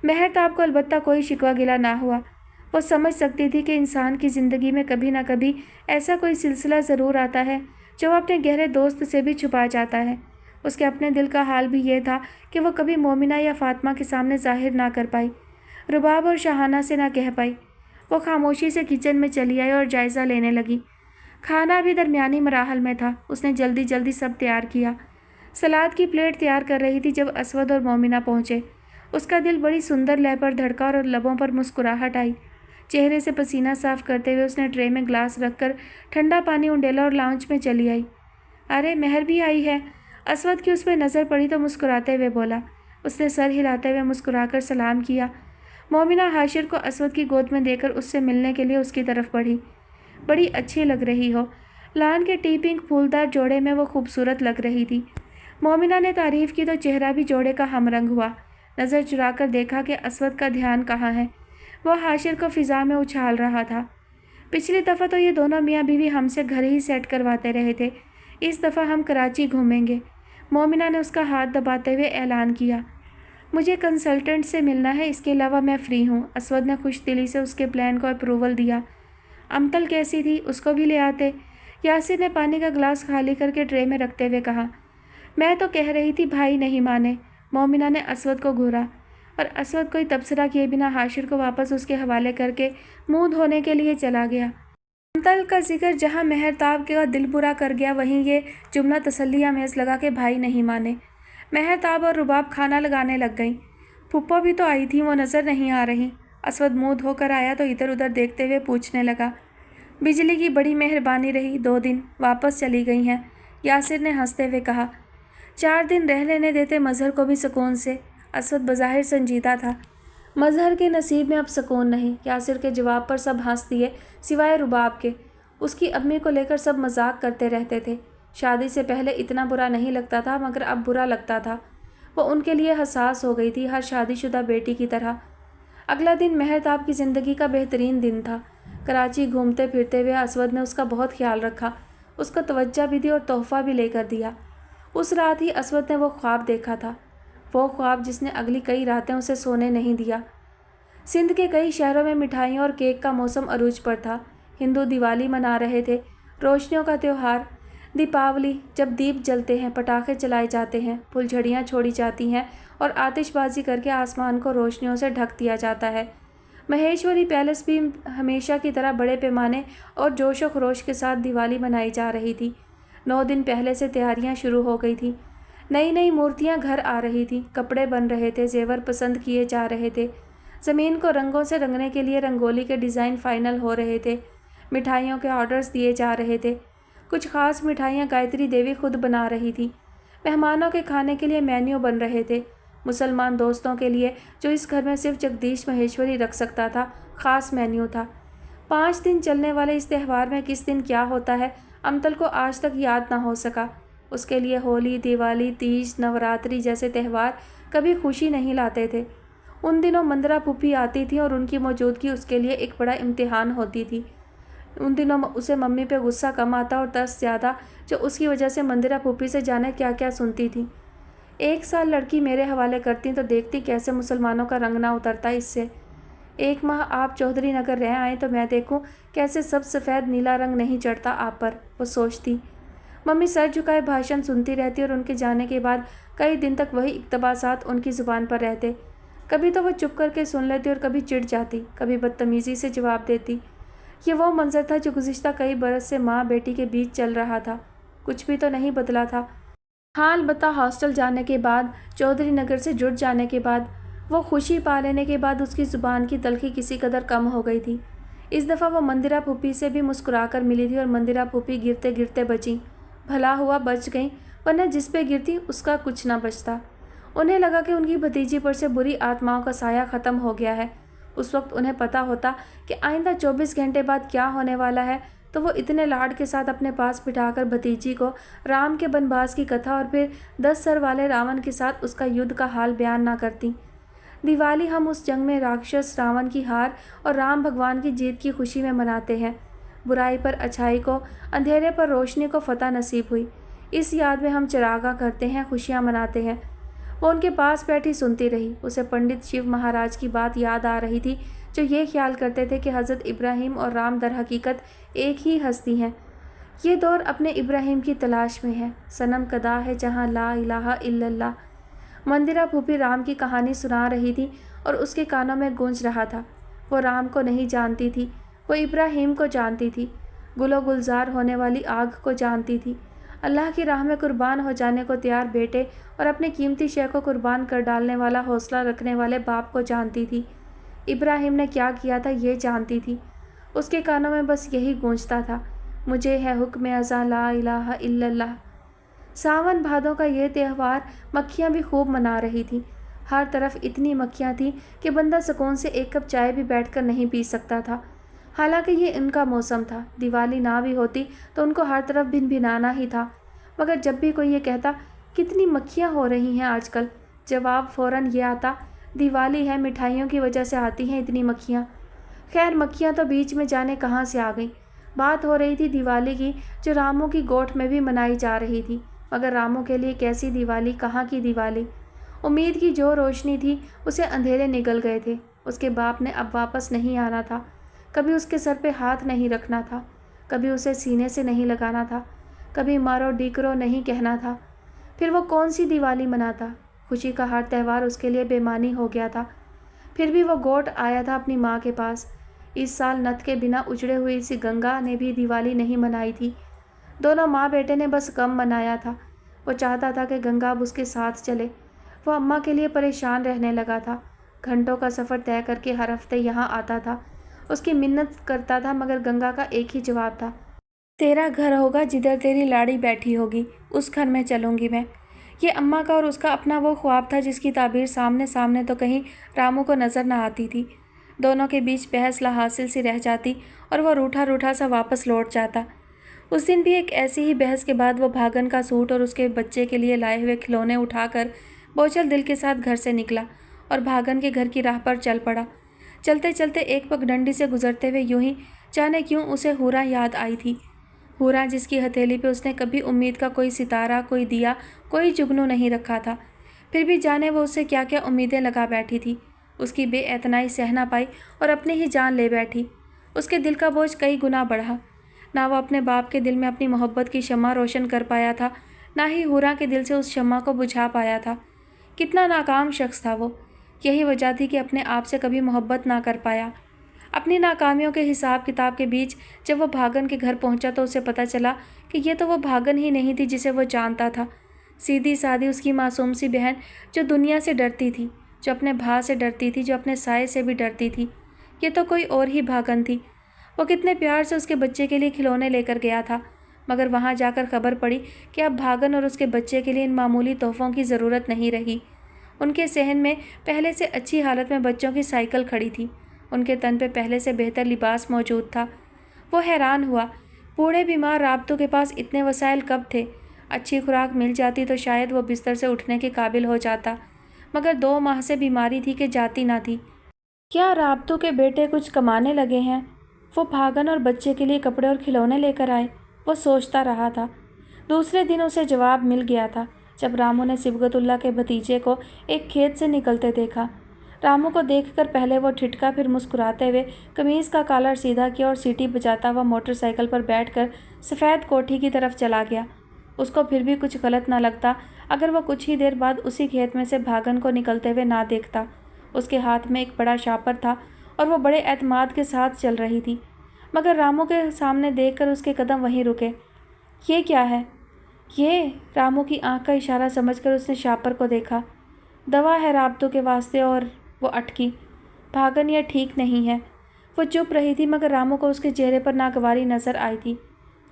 مہرتاب کو البتہ کوئی شکوہ گلہ نہ ہوا۔ وہ سمجھ سکتی تھی کہ انسان کی زندگی میں کبھی نہ کبھی ایسا کوئی سلسلہ ضرور آتا ہے جو وہ اپنے گہرے دوست سے بھی چھپا جاتا ہے۔ اس کے اپنے دل کا حال بھی یہ تھا کہ وہ کبھی مومنہ یا فاطمہ کے سامنے ظاہر نہ کر پائی، رباب اور شاہانہ سے نہ کہہ پائی۔ وہ خاموشی سے کچن میں چلی آئی اور جائزہ لینے لگی۔ کھانا بھی درمیانی مراحل میں تھا، اس نے جلدی جلدی سب تیار کیا۔ سلاد کی پلیٹ تیار کر رہی تھی جب اسود اور مومنہ پہنچے۔ اس کا دل بڑی سندر لے پر دھڑکا اور لبوں پر مسکراہٹ آئی۔ چہرے سے پسینہ صاف کرتے ہوئے اس نے ٹرے میں گلاس رکھ کر ٹھنڈا پانی انڈیلا اور لاؤنج میں چلی آئی۔ ارے مہر بھی آئی ہے۔ اسود کی اس پہ نظر پڑی تو مسکراتے ہوئے بولا۔ اس نے سر ہلاتے ہوئے مسکرا کر سلام کیا۔ مومنہ حاشر کو اسود کی گود میں دے کر اس سے ملنے کے لیے اس کی طرف بڑھی۔ بڑی اچھی لگ رہی ہو۔ لان کے ٹی پنک پھولدار جوڑے میں وہ خوبصورت لگ رہی تھی۔ مومنہ نے تعریف کی تو چہرہ بھی جوڑے کا ہم رنگ ہوا۔ نظر چرا کر دیکھا کہ اسود کا دھیان کہاں ہے۔ وہ حاشر کو فضا میں اچھال رہا تھا۔ پچھلی دفعہ تو یہ دونوں میاں بیوی ہم سے گھر ہی سیٹ کرواتے رہے تھے، اس دفعہ ہم کراچی گھومیں گے۔ مومنہ نے اس کا ہاتھ دباتے ہوئے اعلان کیا۔ مجھے کنسلٹنٹ سے ملنا ہے، اس کے علاوہ میں فری ہوں۔ اسود نے خوش دلی سے اس کے پلان کو اپروول دیا۔ امتل کیسی تھی، اس کو بھی لے آتے؟ یاسر نے پانی کا گلاس خالی کر کے ٹرے میں رکھتے ہوئے کہا۔ میں تو کہہ رہی تھی بھائی نہیں مانے۔ مومنہ نے اسود کو گھورا، اور اسود کوئی تبصرہ کیے بنا حاشر کو واپس اس کے حوالے کر کے منہ دھونے کے لیے چلا گیا۔ امتل کا ذکر جہاں مہرتاب کا دل برا کر گیا، وہیں یہ جملہ تسلی آمیز لگا کہ بھائی نہیں مانے۔ مہرتاب اور رباب کھانا لگانے لگ گئیں۔ پھپھو بھی تو آئی تھی، وہ نظر نہیں آ رہی۔ اسود منہ دھو کر آیا تو ادھر ادھر دیکھتے ہوئے پوچھنے لگا، بجلی کی بڑی مہربانی رہی، 2 دن واپس چلی گئی ہیں۔ یاسر نے ہنستے ہوئے کہا، 4 دن رہ لینے دیتے مظہر کو بھی سکون سے۔ اسود بظاہر سنجیدہ تھا۔ مظہر کے نصیب میں اب سکون نہیں۔ یاسر کے جواب پر سب ہنس دیے سوائے رباب کے۔ اس کی امی کو لے کر سب مذاق کرتے رہتے تھے۔ شادی سے پہلے اتنا برا نہیں لگتا تھا، مگر اب برا لگتا تھا۔ وہ ان کے لیے حساس ہو گئی تھی، ہر شادی شدہ بیٹی کی طرح۔ اگلا دن مہرتاب کی زندگی کا بہترین دن تھا۔ کراچی گھومتے پھرتے ہوئے اسود نے اس کا بہت خیال رکھا، اس کو توجہ بھی دی اور تحفہ بھی لے کر دیا۔ اس رات ہی اسود نے وہ خواب دیکھا تھا، وہ خواب جس نے اگلی کئی راتیں اسے سونے نہیں دیا۔ سندھ کے کئی شہروں میں مٹھائیوں اور کیک کا موسم عروج پر تھا۔ ہندو دیوالی منا رہے تھے، روشنیوں کا تہوار دیپاولی، جب دیپ جلتے ہیں، پٹاخے چلائے جاتے ہیں، پھلجھڑیاں چھوڑی جاتی ہیں اور آتش بازی کر کے آسمان کو روشنیوں سے ڈھک دیا جاتا ہے۔ مہیشوری پیلس بھی ہمیشہ کی طرح بڑے پیمانے اور جوش و خروش کے ساتھ دیوالی منائی جا رہی تھی۔ 9 دن پہلے سے تیاریاں شروع ہو گئی تھیں۔ نئی نئی مورتیاں گھر آ رہی تھیں، کپڑے بن رہے تھے، زیور پسند کیے جا رہے تھے، زمین کو رنگوں سے رنگنے کے لیے رنگولی کے ڈیزائن فائنل ہو رہے تھے، مٹھائیوں کے آرڈرز دیے جا رہے تھے۔ کچھ خاص مٹھائیاں گایتری دیوی خود بنا رہی تھی۔ مہمانوں کے کھانے کے لیے مینیو بن رہے تھے۔ مسلمان دوستوں کے لیے، جو اس گھر میں صرف جگدیش مہیشوری رکھ سکتا تھا، خاص مینیو تھا۔ 5 دن چلنے والے اس تہوار میں کس دن کیا ہوتا ہے، امتل کو آج تک یاد نہ ہو سکا۔ اس کے لیے ہولی، دیوالی، تیج، نوراتری جیسے تہوار کبھی خوشی نہیں لاتے تھے۔ ان دنوں مندرا پھوپھی آتی تھی اور ان کی موجودگی اس کے لیے ایک بڑا امتحان ہوتی تھی۔ उन दिनों उसे मम्मी पे गुस्सा कम आता और तरस ज़्यादा, जो उसकी वजह से मंदिरा फूफी से जाने क्या क्या सुनती थी। 1 साल लड़की मेरे हवाले करती तो देखती कैसे मुसलमानों का रंग ना उतरता इससे। 1 माह आप चौधरी नगर रह आए तो मैं देखूं कैसे सब सफ़ेद नीला रंग नहीं चढ़ता आप पर, वो सोचती। मम्मी सर झुकाए भाषण सुनती रहती और उनके जाने के बाद कई दिन तक वही इक़्तिबासात उनकी ज़ुबान पर रहते। कभी तो वो चुप करके सुन लेती और कभी चिढ़ जाती, कभी बदतमीज़ी से जवाब देती। ये वो मंजर था जो गुज़िश्ता कई बरस से माँ बेटी के बीच चल रहा था। कुछ भी तो नहीं बदला था। हाल बता हॉस्टल जाने के बाद, चौधरी नगर से जुड़ जाने के बाद, वो खुशी पा लेने के बाद उसकी ज़ुबान की तलखी किसी कदर कम हो गई थी। इस दफ़ा वो मंदिरा फूफी से भी मुस्कुरा कर मिली थी और मंदिरा फूफी गिरते गिरते बची। भला हुआ बच गई, वरना जिस पे गिरती उसका कुछ ना बचता। उन्हें लगा कि उनकी भतीजी पर से बुरी आत्माओं का साया ख़त्म हो गया है। उस वक्त उन्हें पता होता कि आइंदा 24 घंटे बाद क्या होने वाला है, तो वो इतने लाड के साथ अपने पास बिठाकर भतीजी को राम के बनवास की कथा और फिर 10 सर वाले रावण के साथ उसका युद्ध का हाल बयान ना करती। दिवाली हम उस जंग में राक्षस रावण की हार और राम भगवान की जीत की खुशी में मनाते हैं। बुराई पर अच्छाई को, अंधेरे पर रोशनी को फतह नसीब हुई। इस याद में हम चरागा करते हैं, खुशियाँ मनाते हैं। वो उनके पास बैठी सुनती रही। उसे पंडित शिव महाराज की बात याद आ रही थी, जो ये ख्याल करते थे कि हज़रत इब्राहिम और राम दर हकीकत एक ही हस्ती हैं। ये दौर अपने इब्राहिम की तलाश में है। सनम कदा है जहाँ ला इलाहा इल्लल्लाह। मंदिरा फूफी राम की कहानी सुना रही थी और उसके कानों में गूंज रहा था। वो राम को नहीं जानती थी, वो इब्राहिम को जानती थी। गुलो गुलजार होने वाली आग को जानती थी। अल्लाह की राह में कुर्बान हो जाने को तैयार बेटे और अपने कीमती शय को कुर्बान कर डालने वाला हौसला रखने वाले बाप को जानती थी। इब्राहिम ने क्या किया था ये जानती थी। उसके कानों में बस यही गूंजता था, मुझे है हुक्म अज़ा ला इलाहा इल्लल्लाह। सावन भादों का ये त्यौहार मक्खियाँ भी खूब मना रही थी। हर तरफ इतनी मक्खियाँ थीं कि बंदा सुकून से एक कप चाय भी बैठकर नहीं पी सकता था। हालांकि ये इनका मौसम था, दिवाली ना भी होती तो उनको हर तरफ भिनभिनाना ही था। मगर जब भी कोई ये कहता कितनी मक्खियाँ हो रही हैं आजकल, जवाब फ़ौरन ये आता, दिवाली है, मिठाइयों की वजह से आती हैं इतनी मक्खियाँ। खैर मक्खियाँ तो बीच में जाने कहाँ से आ गई। बात हो रही थी दिवाली की, जो रामू की गोठ में भी मनाई जा रही थी। मगर रामू के लिए कैसी दिवाली, कहाँ की दिवाली। उम्मीद की जो रोशनी थी उसे अंधेरे निगल गए थे। उसके बाप ने अब वापस नहीं आना था। कभी उसके सर पे हाथ नहीं रखना था, कभी उसे सीने से नहीं लगाना था, कभी मारो डीकरो नहीं कहना था। फिर वो कौन सी दिवाली मनाता। खुशी का हर त्यौहार उसके लिए बेमानी हो गया था। फिर भी वो गोट आया था अपनी माँ के पास। इस साल नथ के बिना उजड़े हुई सी गंगा ने भी दिवाली नहीं मनाई थी। दोनों माँ बेटे ने बस कम मनाया था। वो चाहता था कि गंगा अब उसके साथ चले। वो अम्मा के लिए परेशान रहने लगा था। घंटों का सफ़र तय करके हर हफ्ते यहाँ आता था। उसकी मिन्नत करता था, मगर गंगा का एक ही जवाब था, तेरा घर होगा जिधर तेरी लाड़ी बैठी होगी, उस घर में चलूँगी मैं। ये अम्मा का और उसका अपना वो ख्वाब था जिसकी ताबीर सामने सामने तो कहीं रामू को नज़र न आती थी। दोनों के बीच बहस लाहासिल सी रह जाती और वह रूठा रूठा सा वापस लौट जाता। उस दिन भी एक ऐसी ही बहस के बाद वो भागन का सूट और उसके बच्चे के लिए लाए हुए खिलौने उठाकर बोझल दिल के साथ घर से निकला और भागन के घर की राह पर चल पड़ा। चलते चलते एक पगडंडी से गुजरते हुए यूं ही जाने क्यों उसे हूरा याद आई थी। हूरा जिसकी हथेली पे उसने कभी उम्मीद का कोई सितारा, कोई दिया, कोई जुगनू नहीं रखा था। फिर भी जाने वो उससे क्या क्या उम्मीदें लगा बैठी थी। उसकी बेएतनाई सह ना पाई और अपनी ही जान ले बैठी। उसके दिल का बोझ कई गुना बढ़ा। ना वो अपने बाप के दिल में अपनी मोहब्बत की शम्मा रोशन कर पाया था, ना ही हूरा के दिल से उस शम्मा को बुझा पाया था। कितना नाकाम शख्स था वो। यही वजह थी कि अपने आप से कभी मोहब्बत ना कर पाया। अपनी नाकामियों के हिसाब किताब के बीच जब वो भागन के घर पहुंचा तो उसे पता चला कि ये तो वो भागन ही नहीं थी जिसे वो जानता था। सीधी सादी उसकी मासूम सी बहन, जो दुनिया से डरती थी, जो अपने भाई से डरती थी, जो अपने साये से भी डरती थी। ये तो कोई और ही भागन थी। वो कितने प्यार से उसके बच्चे के लिए खिलौने लेकर गया था, मगर वहाँ जाकर खबर पड़ी कि अब भागन और उसके बच्चे के लिए इन मामूली तोहफ़ों की ज़रूरत नहीं रही। उनके सहन में पहले से अच्छी हालत में बच्चों की साइकिल खड़ी थी। उनके तन पे पहले से बेहतर लिबास मौजूद था। वो हैरान हुआ, बूढ़े बीमार राबतों के पास इतने वसाइल कब थे। अच्छी खुराक मिल जाती तो शायद वो बिस्तर से उठने के काबिल हो जाता, मगर 2 माह से बीमारी थी कि जाती ना थी। क्या राबतों के बेटे कुछ कमाने लगे हैं? वो भागन और बच्चे के लिए कपड़े और खिलौने लेकर आए। वो सोचता रहा था। दूसरे दिन उसे जवाब मिल गया था जब रामू ने सिबगतुल्ला के भतीजे को एक खेत से निकलते देखा। रामू को देखकर पहले वो ठिठका, फिर मुस्कुराते हुए कमीज़ का कॉलर सीधा किया और सीटी बजाता हुआ मोटरसाइकिल पर बैठकर सफ़ेद कोठी की तरफ चला गया। उसको फिर भी कुछ गलत न लगता अगर वो कुछ ही देर बाद उसी खेत में से भागन को निकलते हुए ना देखता। उसके हाथ में एक बड़ा शापर था और वो बड़े एतमाद के साथ चल रही थी। मगर रामू के सामने देखकर उसके कदम वहीं रुके। ये क्या है? ये रामू की आंख का इशारा समझकर उसने शापर को देखा। दवा है राबतों के वास्ते। और वो अटकी। भागन यह ठीक नहीं है। वो चुप रही थी मगर रामू को उसके चेहरे पर नागवारी नज़र आई थी।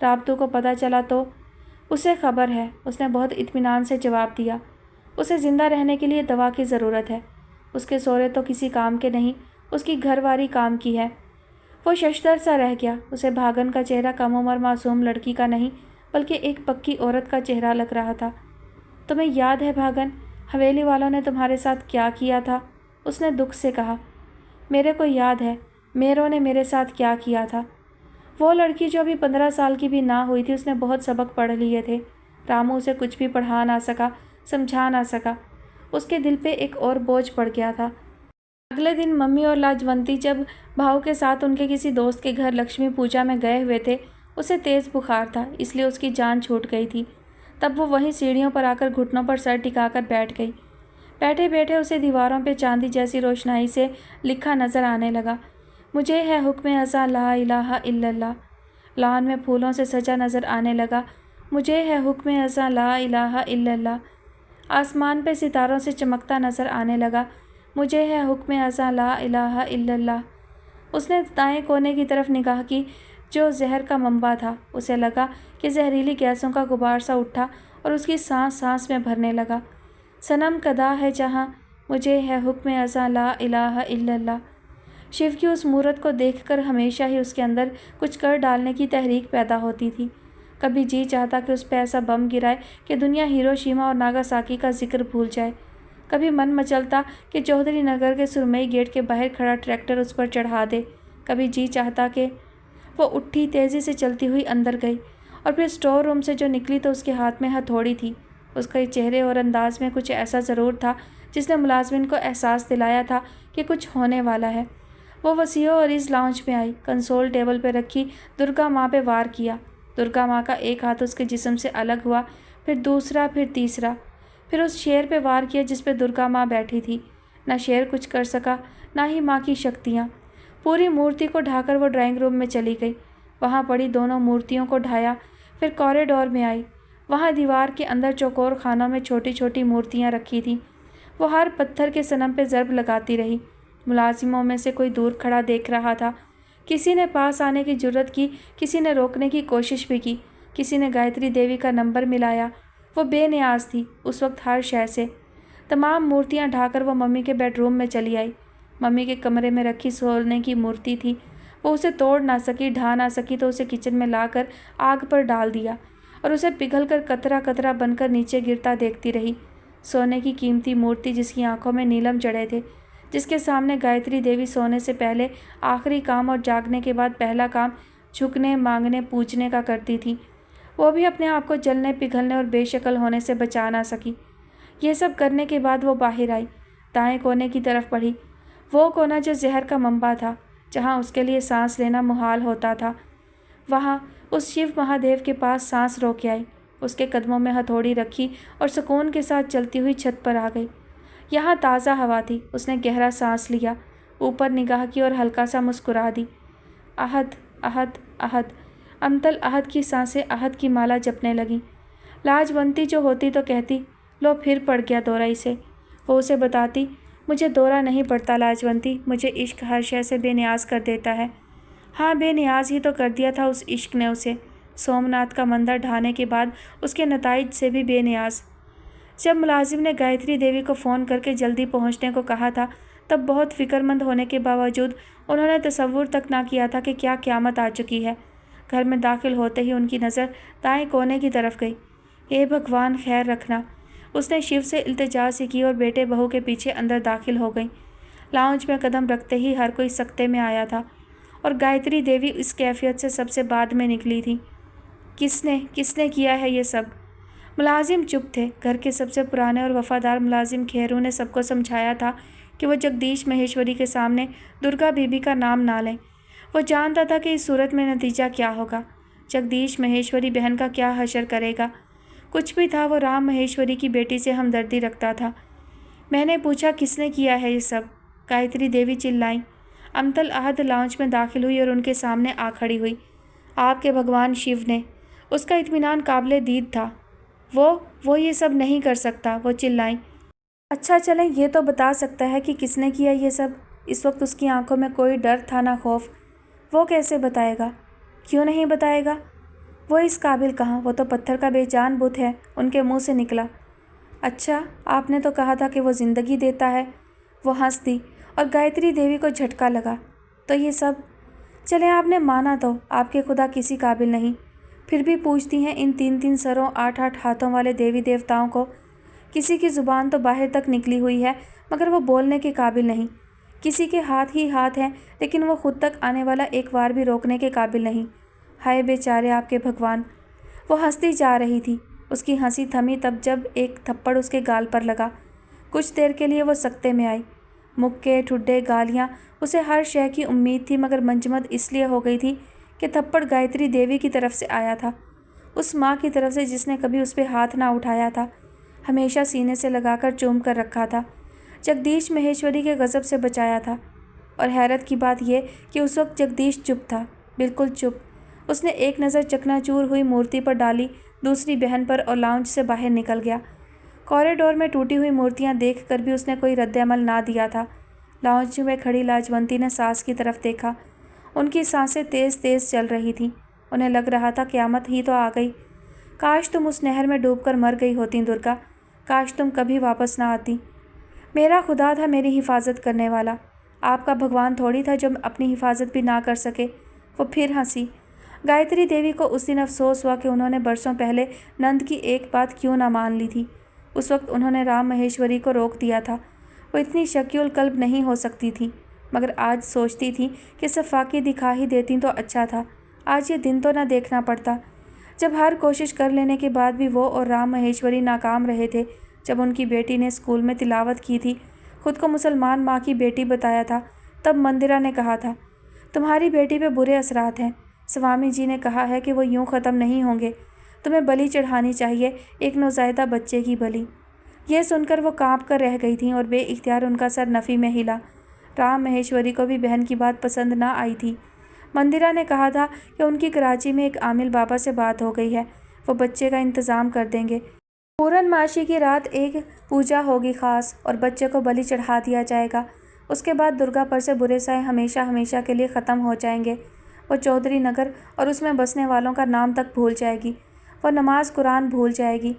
राबतों को पता चला तो? उसे खबर है। उसने बहुत इत्मीनान से जवाब दिया। उसे ज़िंदा रहने के लिए दवा की ज़रूरत है। उसके सौरे तो किसी काम के नहीं, उसकी घरवारी काम की है। वो शशदर सा रह गया। उसे भागन का चेहरा कम उम्र मासूम लड़की का नहीं बल्कि एक पक्की औरत का चेहरा लग रहा था। तुम्हें याद है भागन, हवेली वालों ने तुम्हारे साथ क्या किया था? उसने दुख से कहा। मेरे को याद है मेरों ने मेरे साथ क्या किया था। वो लड़की जो अभी 15 साल की भी ना हुई थी, उसने बहुत सबक पढ़ लिए थे। रामू उसे कुछ भी पढ़ा ना सका, समझा ना सका। उसके दिल पे एक और बोझ पड़ गया था। अगले दिन मम्मी और लाजवंती जब भाऊ के साथ उनके किसी दोस्त के घर लक्ष्मी पूजा में गए हुए थे, उसे तेज़ बुखार था, इसलिए उसकी जान छूट गई थी। तब वो वहीं सीढ़ियों पर आकर घुटनों पर सर टिकाकर बैठ गई। बैठे बैठे उसे दीवारों पे चांदी जैसी रोशनाई से लिखा नज़र आने लगा। मुझे है हुक्म अज़ा ला इलाहा इल्लल्लाह। लॉन में फूलों से सजा नज़र आने लगा। मुझे है हुक्म अज़ा ला इलाहा इल्लल्लाह। आसमान पे सितारों से चमकता नज़र आने लगा। मुझे है हुक्म अज़ा ला इलाहा इल्लल्लाह। उसने दाएं कोने की तरफ निगाह की जो जहर का मंबा था। उसे लगा कि जहरीली गैसों का गुबार सा उठा और उसकी सांस सांस में भरने लगा। सनम कदा है जहाँ, मुझे है हुक्म अज़ा ला इलाहा इल्लल्लाह। शिव की उस मूरत को देखकर हमेशा ही उसके अंदर कुछ कर डालने की तहरीक पैदा होती थी। कभी जी चाहता कि उस पर ऐसा बम गिराए कि दुनिया हिरोशिमा और नागासाकी का जिक्र भूल जाए। कभी मन मचलता कि चौधरी नगर के सुरमई गेट के बाहर खड़ा ट्रैक्टर उस पर चढ़ा दे। कभी जी चाहता कि वो उठी, तेज़ी से चलती हुई अंदर गई और फिर स्टोर रूम से जो निकली तो उसके हाथ में हथौड़ी थी। उसके चेहरे और अंदाज में कुछ ऐसा ज़रूर था जिसने मुलाजमिन को एहसास दिलाया था कि कुछ होने वाला है। वो वसीओ और इस लाउंज में आई, कंसोल टेबल पर रखी दुर्गा माँ पे वार किया। दुर्गा माँ का एक हाथ उसके जिस्म से अलग हुआ, फिर दूसरा, फिर तीसरा, फिर उस शेर पे वार किया जिस पे दुर्गा माँ बैठी थी। ना शेर कुछ कर सका, ना ही माँ की शक्तियाँ। पूरी मूर्ति को ढाकर वो ड्राइंग रूम में चली गई। वहाँ पड़ी दोनों मूर्तियों को ढाया, फिर कॉरिडोर में आई। वहाँ दीवार के अंदर चौकोर खानों में छोटी छोटी मूर्तियाँ रखी थीं। वो हर पत्थर के सनम पे ज़रब लगाती रही। मुलाजिमों में से कोई दूर खड़ा देख रहा था। किसी ने पास आने की जुर्रत की, किसी ने रोकने की कोशिश भी की, किसी ने गायत्री देवी का नंबर मिलाया। वो बेनियाज थी उस वक्त हर शय से। तमाम मूर्तियाँ ढाकर वो मम्मी के बेडरूम में चली आई। मम्मी के कमरे में रखी सोने की मूर्ति थी। वो उसे तोड़ ना सकी, ढा ना सकी, तो उसे किचन में लाकर आग पर डाल दिया और उसे पिघलकर कतरा कतरा बनकर नीचे गिरता देखती रही। सोने की कीमती मूर्ति जिसकी आंखों में नीलम जड़े थे, जिसके सामने गायत्री देवी सोने से पहले आखिरी काम और जागने के बाद पहला काम झुकने, मांगने, पूजने का करती थी, वो भी अपने आप को जलने, पिघलने और बेशक्ल होने से बचा ना सकी। यह सब करने के बाद वो बाहर आई, दाएं कोने की तरफ बढ़ी। वो कोना जो जहर का मंबा था, जहाँ उसके लिए सांस लेना मुहाल होता था। वहाँ उस शिव महादेव के पास सांस रोक आई, उसके कदमों में हथौड़ी रखी और सुकून के साथ चलती हुई छत पर आ गई। यहाँ ताज़ा हवा थी। उसने गहरा सांस लिया, ऊपर निगाह की और हल्का सा मुस्कुरा दी। अहद, अहद, अहद। अमतल अहद की सांसें अहद की माला जपने लगीं। लाजवंती जो होती तो कहती, लो फिर पड़ गया दौरा इसे। वो उसे बताती, मुझे दौरा नहीं पड़ता लाजवंती, मुझे इश्क हर शय से बेनियाज कर देता है। हाँ, बेनियाज ही तो कर दिया था उस इश्क ने उसे। सोमनाथ का मंदिर ढाने के बाद उसके नताइज से भी बेनियाज। जब मुलाजिम ने गायत्री देवी को फ़ोन करके जल्दी पहुंचने को कहा था, तब बहुत फ़िक्रमंद होने के बावजूद उन्होंने तसव्वुर तक ना किया था कि क्या क़यामत आ चुकी है। घर में दाखिल होते ही उनकी नज़र दाएं कोने की तरफ गई। हे भगवान खैर रखना, उसने शिव से इल्तिजा सी की और बेटे बहू के पीछे अंदर दाखिल हो गई। लाउंज में कदम रखते ही हर कोई सकते में आया था। اور گایتری دیوی اس کیفیت سے سب سے بعد میں نکلی تھی۔ کس نے کیا ہے یہ سب؟ ملازم چپ تھے۔ گھر کے سب سے پرانے اور وفادار ملازم کھیرو نے سب کو سمجھایا تھا کہ وہ جگدیش مہیشوری کے سامنے درگا بی بی کا نام نہ لیں۔ وہ جانتا تھا کہ اس صورت میں نتیجہ کیا ہوگا۔ جگدیش مہیشوری بہن کا کیا حشر کرے گا؟ کچھ بھی تھا، وہ رام مہیشوری کی بیٹی سے ہمدردی رکھتا تھا۔ میں نے پوچھا کس نے کیا ہے یہ سب؟ گایتری دیوی چلائیں۔ امتل آہد لاؤنج میں داخل ہوئی اور ان کے سامنے آ کھڑی ہوئی۔ آپ کے بھگوان شیو نے۔ اس کا اطمینان قابل دید تھا۔ وہ یہ سب نہیں کر سکتا، وہ چلائیں۔ اچھا چلیں، یہ تو بتا سکتا ہے کہ کس نے کیا یہ سب۔ اس وقت اس کی آنکھوں میں کوئی ڈر تھا نہ خوف۔ وہ کیسے بتائے گا؟ کیوں نہیں بتائے گا؟ وہ اس قابل کہاں، وہ تو پتھر کا بے جان بت ہے، ان کے منہ سے نکلا۔ اچھا، آپ نے تو کہا تھا کہ وہ زندگی دیتا ہے۔ وہ ہنس دی اور گایتری دیوی کو جھٹکا لگا۔ تو یہ سب؟ چلیں، آپ نے مانا تو آپ کے خدا کسی قابل نہیں، پھر بھی پوچھتی ہیں ان 3 سروں 8 ہاتھوں والے دیوی دیوتاؤں کو۔ کسی کی زبان تو باہر تک نکلی ہوئی ہے مگر وہ بولنے کے قابل نہیں۔ کسی کے ہاتھ ہی ہاتھ ہیں لیکن وہ خود تک آنے والا ایک وار بھی روکنے کے قابل نہیں۔ ہائے بیچارے آپ کے بھگوان۔ وہ ہنستی جا رہی تھی۔ اس کی ہنسی تھمی تب جب ایک تھپڑ اس کے گال پر لگا۔ کچھ دیر کے لیے وہ سکتے میں آئی۔ مکے، ٹھڈے، گالیاں، اسے ہر شے کی امید تھی مگر منجمد اس لیے ہو گئی تھی کہ تھپڑ گایتری دیوی کی طرف سے آیا تھا، اس ماں کی طرف سے جس نے کبھی اس پہ ہاتھ نہ اٹھایا تھا، ہمیشہ سینے سے لگا کر چوم کر رکھا تھا، جگدیش مہیشوری کے غضب سے بچایا تھا۔ اور حیرت کی بات یہ کہ اس وقت جگدیش چپ تھا، بالکل چپ۔ اس نے ایک نظر چکنا چور ہوئی مورتی پر ڈالی، دوسری بہن پر اور لاؤنج سے باہر نکل گیا۔ کوریڈور میں ٹوٹی ہوئی مورتیاں دیکھ کر بھی اس نے کوئی رد عمل نہ دیا تھا۔ لاؤنج میں کھڑی لاجونتی نے ساس کی طرف دیکھا۔ ان کی سانسیں تیز تیز چل رہی تھیں۔ انہیں لگ رہا تھا قیامت ہی تو آ گئی۔ کاش تم اس نہر میں ڈوب کر مر گئی ہوتی درگا، کاش تم کبھی واپس نہ آتی۔ میرا خدا تھا میری حفاظت کرنے والا، آپ کا بھگوان تھوڑی تھا جو اپنی حفاظت بھی نہ کر سکے۔ وہ پھر ہنسی۔ گایتری دیوی کو اس دن افسوس ہوا کہ انہوں نے برسوں پہلے نند کی ایک بات کیوں نہ مان لی تھی۔ اس وقت انہوں نے رام مہیشوری کو روک دیا تھا۔ وہ اتنی شکی القلب نہیں ہو سکتی تھی، مگر آج سوچتی تھی کہ صفاقی دکھا ہی دیتی تو اچھا تھا، آج یہ دن تو نہ دیکھنا پڑتا، جب ہر کوشش کر لینے کے بعد بھی وہ اور رام مہیشوری ناکام رہے تھے۔ جب ان کی بیٹی نے اسکول میں تلاوت کی تھی، خود کو مسلمان ماں کی بیٹی بتایا تھا، تب مندرا نے کہا تھا تمہاری بیٹی پہ برے اثرات ہیں، سوامی جی نے کہا ہے کہ وہ یوں ختم نہیں ہوں گے، تمہیں بلی چڑھانی چاہیے، ایک نوزائیدہ بچے کی بلی۔ یہ سن کر وہ کانپ کر رہ گئی تھیں اور بے اختیار ان کا سر نفی میں ہلا۔ رام مہیشوری کو بھی بہن کی بات پسند نہ آئی تھی۔ مندرا نے کہا تھا کہ ان کی کراچی میں ایک عامل بابا سے بات ہو گئی ہے، وہ بچے کا انتظام کر دیں گے۔ پورن ماشی کی رات ایک پوجا ہوگی خاص اور بچے کو بلی چڑھا دیا جائے گا۔ اس کے بعد درگا پر سے برے سائے ہمیشہ ہمیشہ کے لیے ختم ہو جائیں گے۔ وہ چودھری نگر اور اس میں بسنے والوں کا نام تک بھول جائے گی، وہ نماز قرآن بھول جائے گی۔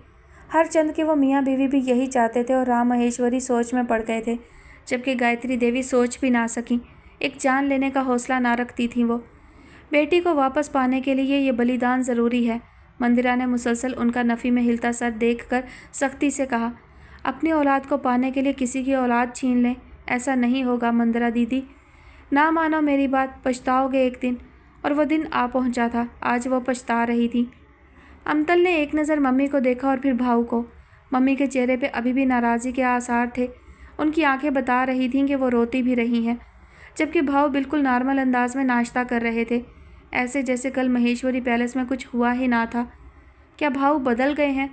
ہر چند کے وہ میاں بیوی بھی یہی چاہتے تھے اور رام مہیشوری سوچ میں پڑ گئے تھے، جبکہ گایتری دیوی سوچ بھی نہ سکیں، ایک جان لینے کا حوصلہ نہ رکھتی تھیں۔ وہ بیٹی کو واپس پانے کے لیے یہ بلیدان ضروری ہے۔ مندرا نے مسلسل ان کا نفی میں ہلتا سر دیکھ کر سختی سے کہا، اپنی اولاد کو پانے کے لیے کسی کی اولاد چھین لیں، ایسا نہیں ہوگا مندرا دیدی، نہ مانو میری بات، پچھتاؤ گے ایک دن۔ اور وہ دن آ پہنچا تھا، آج وہ پچھتا رہی تھی۔ امتل نے ایک نظر ممی کو دیکھا اور پھر بھاؤ کو۔ ممی کے چہرے پہ ابھی بھی ناراضی کے آثار تھے، ان کی آنکھیں بتا رہی تھیں کہ وہ روتی بھی رہی ہیں، جبکہ بھاؤ بالکل نارمل انداز میں ناشتہ کر رہے تھے، ایسے جیسے کل مہیشوری پیلس میں کچھ ہوا ہی نہ تھا۔ کیا بھاؤ بدل گئے ہیں؟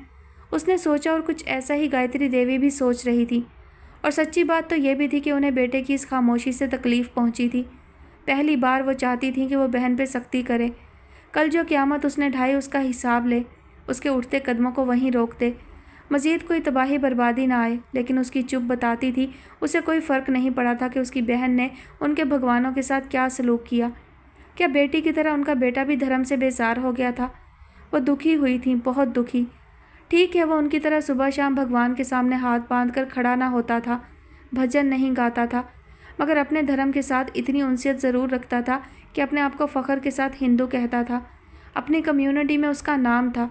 اس نے سوچا، اور کچھ ایسا ہی گایتری دیوی بھی سوچ رہی تھی۔ اور سچی بات تو یہ بھی تھی کہ انہیں بیٹے کی اس خاموشی سے تکلیف پہنچی تھی۔ پہلی بار وہ چاہتی تھیں کہ وہ بہن پہ سختی کرے، کل جو قیامت اس نے ڈھائی اس کا حساب لے، اس کے اٹھتے قدموں کو وہیں روک دے، مزید کوئی تباہی بربادی نہ آئے۔ لیکن اس کی چپ بتاتی تھی اسے کوئی فرق نہیں پڑا تھا کہ اس کی بہن نے ان کے بھگوانوں کے ساتھ کیا سلوک کیا۔ کیا بیٹی کی طرح ان کا بیٹا بھی دھرم سے بیزار ہو گیا تھا؟ وہ دکھی ہوئی تھیں، بہت دکھی۔ ٹھیک ہے، وہ ان کی طرح صبح شام بھگوان کے سامنے ہاتھ باندھ کر کھڑا نہ ہوتا تھا، بھجن نہیں گاتا تھا، مگر اپنے دھرم کے ساتھ اتنی انسیت ضرور رکھتا تھا کہ اپنے آپ کو فخر کے ساتھ ہندو کہتا تھا، اپنی کمیونٹی میں اس کا نام تھا۔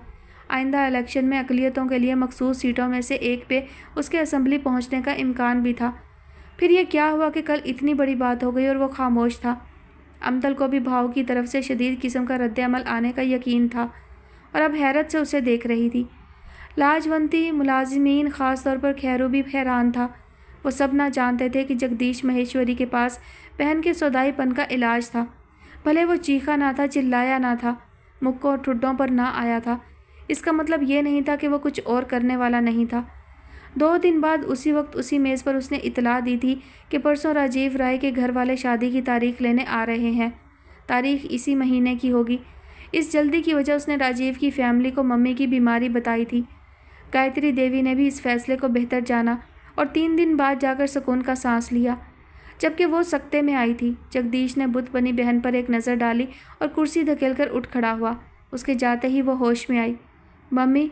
آئندہ الیکشن میں اقلیتوں کے لیے مخصوص سیٹوں میں سے ایک پہ اس کے اسمبلی پہنچنے کا امکان بھی تھا۔ پھر یہ کیا ہوا کہ کل اتنی بڑی بات ہو گئی اور وہ خاموش تھا؟ امتل کو بھی بھاؤ کی طرف سے شدید قسم کا رد عمل آنے کا یقین تھا اور اب حیرت سے اسے دیکھ رہی تھی۔ لاجونتی ملازمین، خاص طور پر خیرو بھی حیران تھا۔ وہ سب نہ جانتے تھے کہ جگدیش مہیشوری کے پاس بہن کے سودائی پن کا علاج تھا۔ بھلے وہ چیخا نہ تھا، چلایا نہ تھا، مکوں اور ٹھڈوں پر نہ آیا تھا، اس کا مطلب یہ نہیں تھا کہ وہ کچھ اور کرنے والا نہیں تھا۔ 2 دن بعد اسی وقت اسی میز پر اس نے اطلاع دی تھی کہ پرسوں راجیو رائے کے گھر والے شادی کی تاریخ لینے آ رہے ہیں۔ تاریخ اسی مہینے کی ہوگی۔ اس جلدی کی وجہ اس نے راجیو کی فیملی کو ممی کی بیماری بتائی تھی۔ گایتری دیوی نے بھی اس فیصلے کو بہتر جانا اور 3 دن بعد جا کر سکون کا سانس لیا۔ جبکہ وہ سکتے میں آئی تھی، جگدیش نے بت بنی بہن پر ایک نظر ڈالی اور کرسی دھکیل کر اٹھ کھڑا ہوا۔ اس کے جاتے ہی وہ ہوش میں آئی۔ ممی!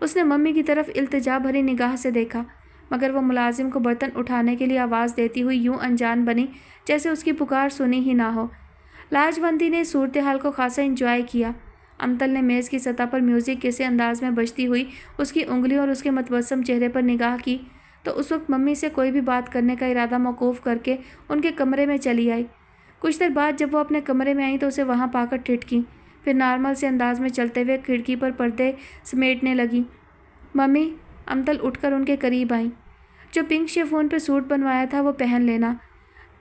اس نے ممی کی طرف التجا بھری نگاہ سے دیکھا، مگر وہ ملازم کو برتن اٹھانے کے لیے آواز دیتی ہوئی یوں انجان بنی جیسے اس کی پکار سنی ہی نہ ہو۔ لاجونتی نے صورتحال کو خاصا انجوائے کیا۔ امتل نے میز کی سطح پر میوزک کیسے انداز میں بجتی ہوئی اس کی انگلیوں اور اس کے متبسم چہرے پر نگاہ کی تو اس وقت ممی سے کوئی بھی بات کرنے کا ارادہ موقوف کر کے ان کے کمرے میں چلی آئی۔ کچھ دیر بعد جب وہ اپنے کمرے میں آئی تو اسے وہاں پا کر ٹھٹکی، پھر نارمل سے انداز میں چلتے ہوئے کھڑکی پر پردے سمیٹنے لگی۔ ممی! امتل اٹھ کر ان کے قریب آئیں۔ جو پنک شیفون پہ سوٹ بنوایا تھا وہ پہن لینا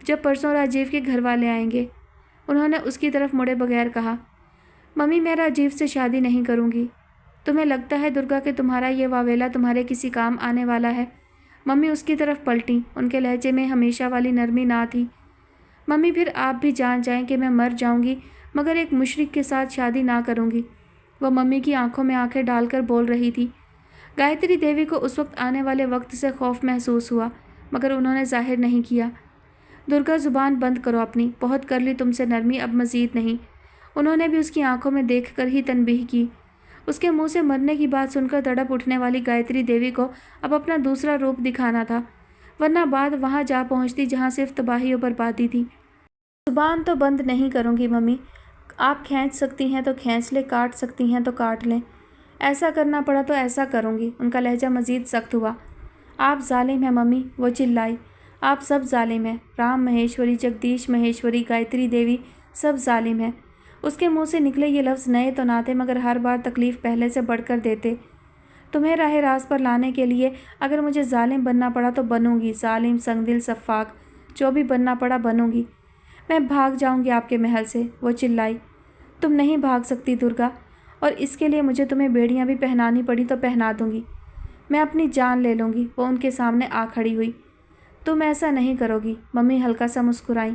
جب پرسوں راجیو کے گھر والے آئیں گے، انہوں نے اس کی طرف مڑے بغیر کہا۔ ممی، میں راجیو سے شادی نہیں کروں گی۔ تمہیں لگتا ہے درگا کہ تمہارا یہ واویلا تمہارے کسی کام آنے والا ہے؟ ممی اس کی طرف پلٹیں، ان کے لہجے میں ہمیشہ والی نرمی نہ تھی۔ ممی، پھر آپ بھی جان جائیں کہ میں مر جاؤں گی مگر ایک مشرک کے ساتھ شادی نہ کروں گی۔ وہ ممی کی آنکھوں میں آنکھیں ڈال کر بول رہی تھی۔ گایتری دیوی کو اس وقت آنے والے وقت سے خوف محسوس ہوا مگر انہوں نے ظاہر نہیں کیا۔ درگا، زبان بند کرو اپنی، بہت کر لی تم سے نرمی، اب مزید نہیں۔ انہوں نے بھی اس کی آنکھوں میں دیکھ کر ہی تنبیہ کی۔ اس کے منہ سے مرنے کی بات سن کر تڑپ اٹھنے والی گایتری دیوی کو اب اپنا دوسرا روپ دکھانا تھا، ورنہ بعد وہاں جا پہنچتی جہاں صرف تباہی و بربادی تھی۔ زبان تو بند نہیں کروں گی ممی، آپ کھینچ سکتی ہیں تو کھینچ لیں، کاٹ سکتی ہیں تو کاٹ لیں، ایسا کرنا پڑا تو ایسا کروں گی۔ ان کا لہجہ مزید سخت ہوا۔ آپ ظالم ہیں ممی، وہ چلائی۔ آپ سب ظالم ہیں، رام مہیشوری، جگدیش مہیشوری، گایتری دیوی، سب ظالم ہیں۔ اس کے منہ سے نکلے یہ لفظ نئے تو نہ تھے مگر ہر بار تکلیف پہلے سے بڑھ کر دیتے۔ تمہیں راہ راست پر لانے کے لیے اگر مجھے ظالم بننا پڑا تو بنوں گی، ظالم، سنگدل، سفاک، جو بھی بننا پڑا بنوں گی۔ میں بھاگ جاؤں گی آپ کے محل سے، وہ چلائی۔ تم نہیں بھاگ سکتی درگا، اور اس کے لیے مجھے تمہیں بیڑیاں بھی پہنانی پڑی تو پہنا دوں گی، میں اپنی جان لے لوں گی۔ وہ ان کے سامنے آ کھڑی ہوئی۔ تم ایسا نہیں کرو گی، ممی ہلکا سا مسکرائیں۔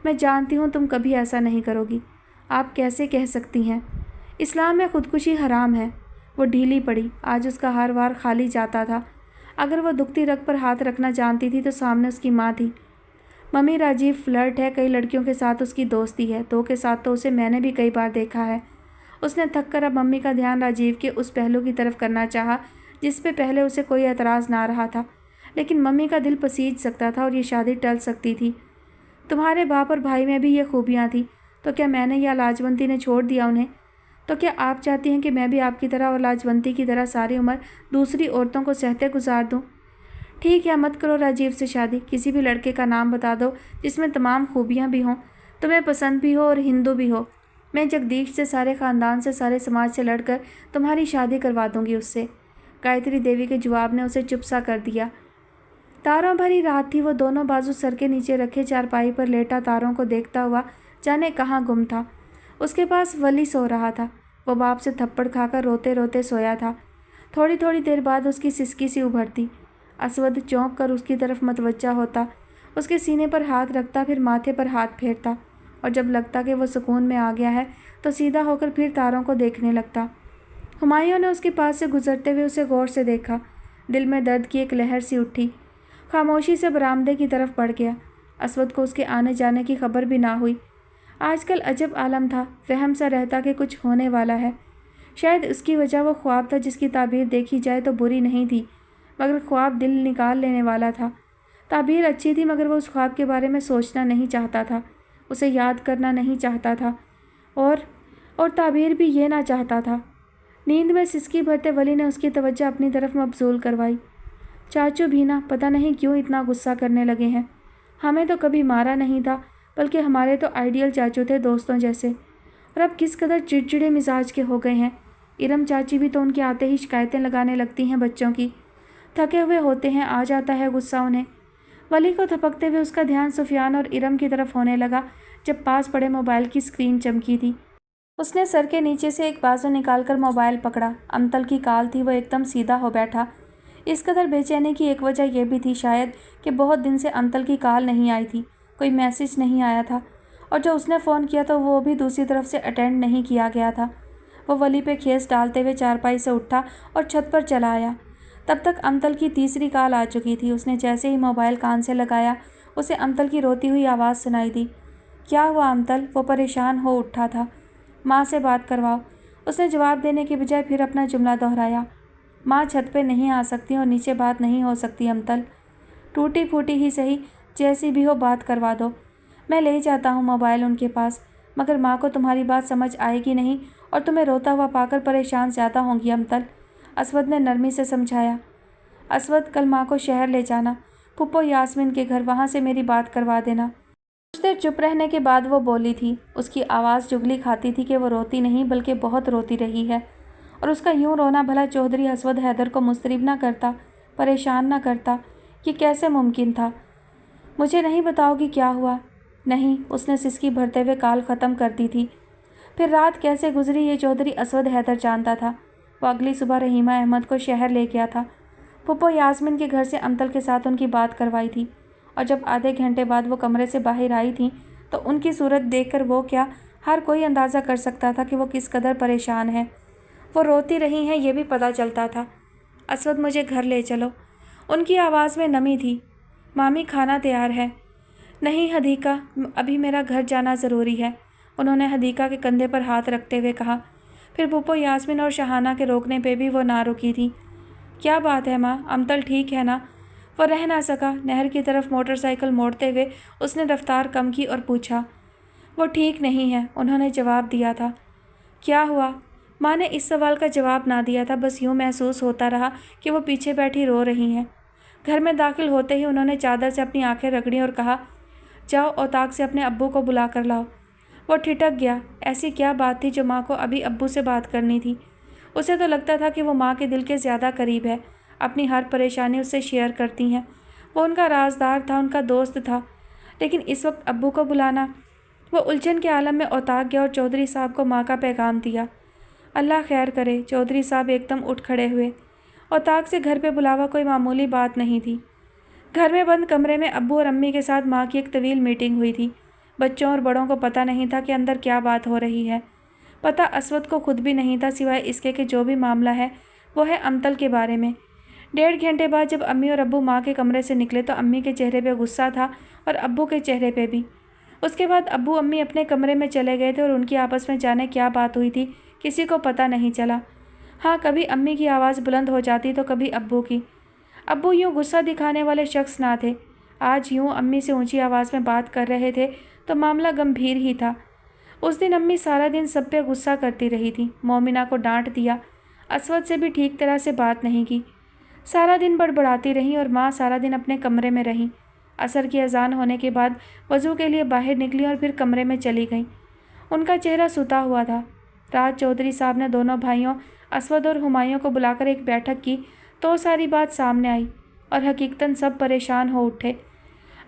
میں جانتی ہوں تم کبھی ایسا نہیں کرو گی، آپ کیسے کہہ سکتی ہیں؟ اسلام میں خودکشی حرام ہے۔ وہ ڈھیلی پڑی، آج اس کا ہر وار خالی جاتا تھا۔ اگر وہ دکھتی رگ پر ہاتھ رکھنا جانتی تھی تو سامنے اس کی ماں تھی۔ ممی، راجیو فلرٹ ہے، کئی لڑکیوں کے ساتھ اس کی دوستی ہے، 2 کے ساتھ تو اسے میں نے بھی کئی بار دیکھا ہے۔ اس نے تھک کر اب ممی کا دھیان راجیو کے اس پہلو کی طرف کرنا چاہا جس پہ پہلے اسے کوئی اعتراض نہ رہا تھا، لیکن ممی کا دل پسیج سکتا تھا اور یہ شادی ٹل سکتی تھی۔ تمہارے باپ اور بھائی میں بھی یہ خوبیاں تھیں، تو کیا میں نے یا لاجونتی نے چھوڑ دیا انہیں؟ تو کیا آپ چاہتی ہیں کہ میں بھی آپ کی طرح اور لاجونتی کی طرح ساری عمر دوسری عورتوں کو سہتے گزار دوں؟ ٹھیک ہے، مت کرو راجیو سے شادی، کسی بھی لڑکے کا نام بتا دو جس میں تمام خوبیاں بھی ہوں، تمہیں پسند بھی ہو اور ہندو بھی ہو۔ میں جگدیش سے، سارے خاندان سے، سارے سماج سے لڑ کر تمہاری شادی کروا دوں گی اس سے۔ گایتری دیوی کے جواب نے اسے چپ سا کر دیا۔ تاروں بھری رات تھی۔ وہ دونوں بازو سر کے نیچے رکھے چارپائی پر لیٹا تاروں کو دیکھتا ہوا جانے کہاں گم تھا۔ اس کے پاس ولی سو رہا تھا۔ وہ باپ سے تھپڑ کھا کر روتے روتے سویا تھا۔ تھوڑی تھوڑی دیر بعد اس کی سسکی سی ابھرتی۔ اسود چونک کر اس کی طرف متوجہ ہوتا، اس کے سینے پر ہاتھ رکھتا، پھر ماتھے پر ہاتھ پھیرتا، اور جب لگتا کہ وہ سکون میں آ گیا ہے تو سیدھا ہو کر پھر تاروں کو دیکھنے لگتا۔ ہمایوں نے اس کے پاس سے گزرتے ہوئے اسے غور سے دیکھا۔ دل میں درد کی ایک لہر سی اٹھی۔ خاموشی سے برآمدے کی طرف بڑھ گیا۔ اسود کو اس کے آنے جانے کی خبر بھی نہ ہوئی۔ آج کل عجب عالم تھا، وہم سا رہتا کہ کچھ ہونے والا ہے۔ شاید اس کی وجہ وہ خواب تھا جس کی تعبیر دیکھی جائے تو بری نہیں تھی، مگر خواب دل نکال لینے والا تھا۔ تعبیر اچھی تھی مگر وہ اس خواب کے بارے میں سوچنا نہیں چاہتا تھا، اسے یاد کرنا نہیں چاہتا تھا، اور تعبیر بھی یہ نہ چاہتا تھا۔ نیند میں سسکی بھرتے ولی نے اس کی توجہ اپنی طرف مبذول کروائی۔ چاچو بھی نا، پتہ نہیں کیوں اتنا غصہ کرنے لگے ہیں، ہمیں تو کبھی مارا نہیں تھا، بلکہ ہمارے تو آئیڈیل چاچو تھے، دوستوں جیسے، اور اب کس قدر چڑچڑے مزاج کے ہو گئے ہیں۔ ارم چاچی بھی تو ان کے آتے ہی شکایتیں لگانے لگتی ہیں بچوں کی، تھکے ہوئے ہوتے ہیں، آ جاتا ہے غصہ انہیں۔ ولی کو تھپکتے ہوئے اس کا دھیان سفیان اور ارم کی طرف ہونے لگا جب پاس پڑے موبائل کی اسکرین چمکی تھی۔ اس نے سر کے نیچے سے ایک بازو نکال کر موبائل پکڑا۔ امتل کی کال تھی، وہ ایک دم سیدھا ہو بیٹھا۔ اس قدر بے چینی کی ایک وجہ یہ بھی تھی شاید کہ بہت دن سے امتل کی کال نہیں آئی تھی، کوئی میسج نہیں آیا تھا، اور جو اس نے فون کیا تو وہ بھی دوسری طرف سے اٹینڈ نہیں کیا گیا تھا۔ وہ ولی پہ کھیس ڈالتے ہوئے چارپائی سے اٹھا اور چھت پر چلا آیا۔ تب تک امتل کی تیسری کال آ چکی تھی۔ اس نے جیسے ہی موبائل کان سے لگایا، اسے امتل کی روتی ہوئی آواز سنائی دی۔ کیا ہوا امتل؟ وہ پریشان ہو اٹھا تھا۔ ماں سے بات کرواؤ، اس نے جواب دینے کے بجائے پھر اپنا جملہ دہرایا۔ ماں چھت پہ نہیں آ سکتی اور نیچے بات نہیں ہو سکتی امتل، ٹوٹی پھوٹی ہی صحیح، جیسی بھی ہو بات کروا دو، میں لے جاتا ہوں موبائل ان کے پاس، مگر ماں کو تمہاری بات سمجھ آئے گی نہیں اور تمہیں روتا ہوا پا کر پریشان زیادہ ہوں گی امتل، اسود نے نرمی سے سمجھایا۔ اسود، کل ماں کو شہر لے جانا، پھپھو یاسمین کے گھر، وہاں سے میری بات کروا دینا۔ کچھ دیر چپ رہنے کے بعد وہ بولی تھی۔ اس کی آواز چگلی کھاتی تھی کہ وہ روتی نہیں بلکہ بہت روتی رہی ہے، اور اس کا یوں رونا بھلا چودھری اسود حیدر کو مضطرب نہ کرتا، پریشان نہ کرتا؟ یہ کیسے ممکن تھا؟ مجھے نہیں بتاؤ گی کیا ہوا؟ نہیں، اس نے سسکی بھرتے ہوئے کال ختم کر دی تھی۔ پھر رات کیسے گزری یہ چودھری اسود حیدر جانتا تھا۔ وہ اگلی صبح رحیمہ احمد کو شہر لے گیا تھا۔ پھپھو یاسمین کے گھر سے امتل کے ساتھ ان کی بات کروائی تھی، اور جب آدھے گھنٹے بعد وہ کمرے سے باہر آئی تھیں تو ان کی صورت دیکھ کر وہ کیا ہر کوئی اندازہ کر سکتا تھا کہ وہ کس قدر پریشان ہے۔ وہ روتی رہی ہیں یہ بھی پتہ چلتا تھا۔ اسود، مجھے گھر لے چلو، ان کی آواز میں نمی تھی۔ مامی، کھانا تیار ہے۔ نہیں حدیقہ، ابھی میرا گھر جانا ضروری ہے، انہوں نے حدیقہ کے کندھے پر ہاتھ رکھتے ہوئے کہا۔ پھر پھپھو یاسمین اور شہانہ کے روکنے پہ بھی وہ نہ رکی تھی۔ کیا بات ہے ماں، امتل ٹھیک ہے نا؟ وہ رہ نہ سکا۔ نہر کی طرف موٹر سائیکل موڑتے ہوئے اس نے رفتار کم کی اور پوچھا۔ وہ ٹھیک نہیں ہے، انہوں نے جواب دیا تھا۔ کیا ہوا؟ ماں نے اس سوال کا جواب نہ دیا تھا، بس یوں محسوس ہوتا رہا کہ وہ پیچھے بیٹھی رو رہی ہیں۔ گھر میں داخل ہوتے ہی انہوں نے چادر سے اپنی آنکھیں رگڑیں اور کہا، جاؤ اوطاق سے اپنے ابو کو بلا کر لاؤ۔ وہ ٹھٹک گیا۔ ایسی کیا بات تھی جو ماں کو ابھی ابو سے بات کرنی تھی؟ اسے تو لگتا تھا کہ وہ ماں کے دل کے زیادہ قریب ہے، اپنی ہر پریشانی اس سے شیئر کرتی ہیں، وہ ان کا رازدار تھا، ان کا دوست تھا، لیکن اس وقت ابو کو بلانا؟ وہ الجھن کے عالم میں اوطاق گیا اور چودھری صاحب کو ماں کا پیغام دیا۔ اللہ خیر کرے، چودھری صاحب ایک دم اٹھ کھڑے ہوئے۔ اوطاق سے گھر پہ بلاوا کوئی معمولی بات نہیں تھی۔ گھر میں بند کمرے میں ابو اور امی کے ساتھ ماں کی ایک طویل میٹنگ ہوئی تھی۔ بچوں اور بڑوں کو پتہ نہیں تھا کہ اندر کیا بات ہو رہی ہے۔ پتہ اسود کو خود بھی نہیں تھا، سوائے اس کے کہ جو بھی معاملہ ہے وہ ہے امتل کے بارے میں۔ 1.5 گھنٹے بعد جب امی اور ابو ماں کے کمرے سے نکلے تو امی کے چہرے پہ غصہ تھا اور ابو کے چہرے پہ بھی۔ اس کے بعد ابو امی اپنے کمرے میں چلے گئے تھے اور ان کی آپس میں جانے کیا بات ہوئی تھی کسی کو پتہ نہیں چلا۔ ہاں، کبھی امی کی آواز بلند ہو جاتی تو کبھی ابو کی۔ ابو یوں غصہ دکھانے والے شخص نہ تھے، آج یوں امی سے اونچی آواز میں بات کر رہے تھے تو معاملہ گمبھیر ہی تھا۔ اس دن امی سارا دن سب پہ غصہ کرتی رہی تھی، مومنہ کو ڈانٹ دیا، اسود سے بھی ٹھیک طرح سے بات نہیں کی، سارا دن بڑبڑاتی رہیں، اور ماں سارا دن اپنے کمرے میں رہیں۔ عصر کی اذان ہونے کے بعد وضو کے لیے باہر نکلی اور پھر کمرے میں چلی گئیں۔ ان کا چہرہ ستا ہوا تھا۔ رات چودھری صاحب نے دونوں بھائیوں اسود اور ہمایوں کو بلا کر ایک بیٹھک کی تو ساری بات سامنے آئی اور حقیقتاً سب پریشان ہو اٹھے۔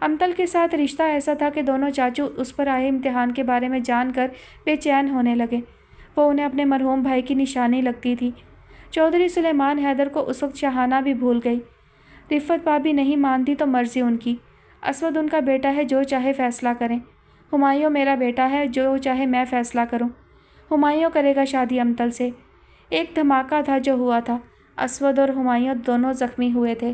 امتل کے ساتھ رشتہ ایسا تھا کہ دونوں چاچو اس پر آئے امتحان کے بارے میں جان کر بے چین ہونے لگے۔ وہ انہیں اپنے مرحوم بھائی کی نشانی لگتی تھی۔ چودھری سلیمان حیدر کو اس وقت شہانہ بھی بھول گئی۔ رفت بھابھی نہیں مانتی تو مرضی ان کی، اسود ان کا بیٹا ہے، جو چاہے فیصلہ کریں۔ ہمایوں میرا بیٹا ہے، جو چاہے میں فیصلہ کروں۔ ہمایوں کرے گا شادی امتل سے۔ ایک دھماکہ تھا جو ہوا تھا، اسود اور ہمایوں دونوں زخمی ہوئے تھے۔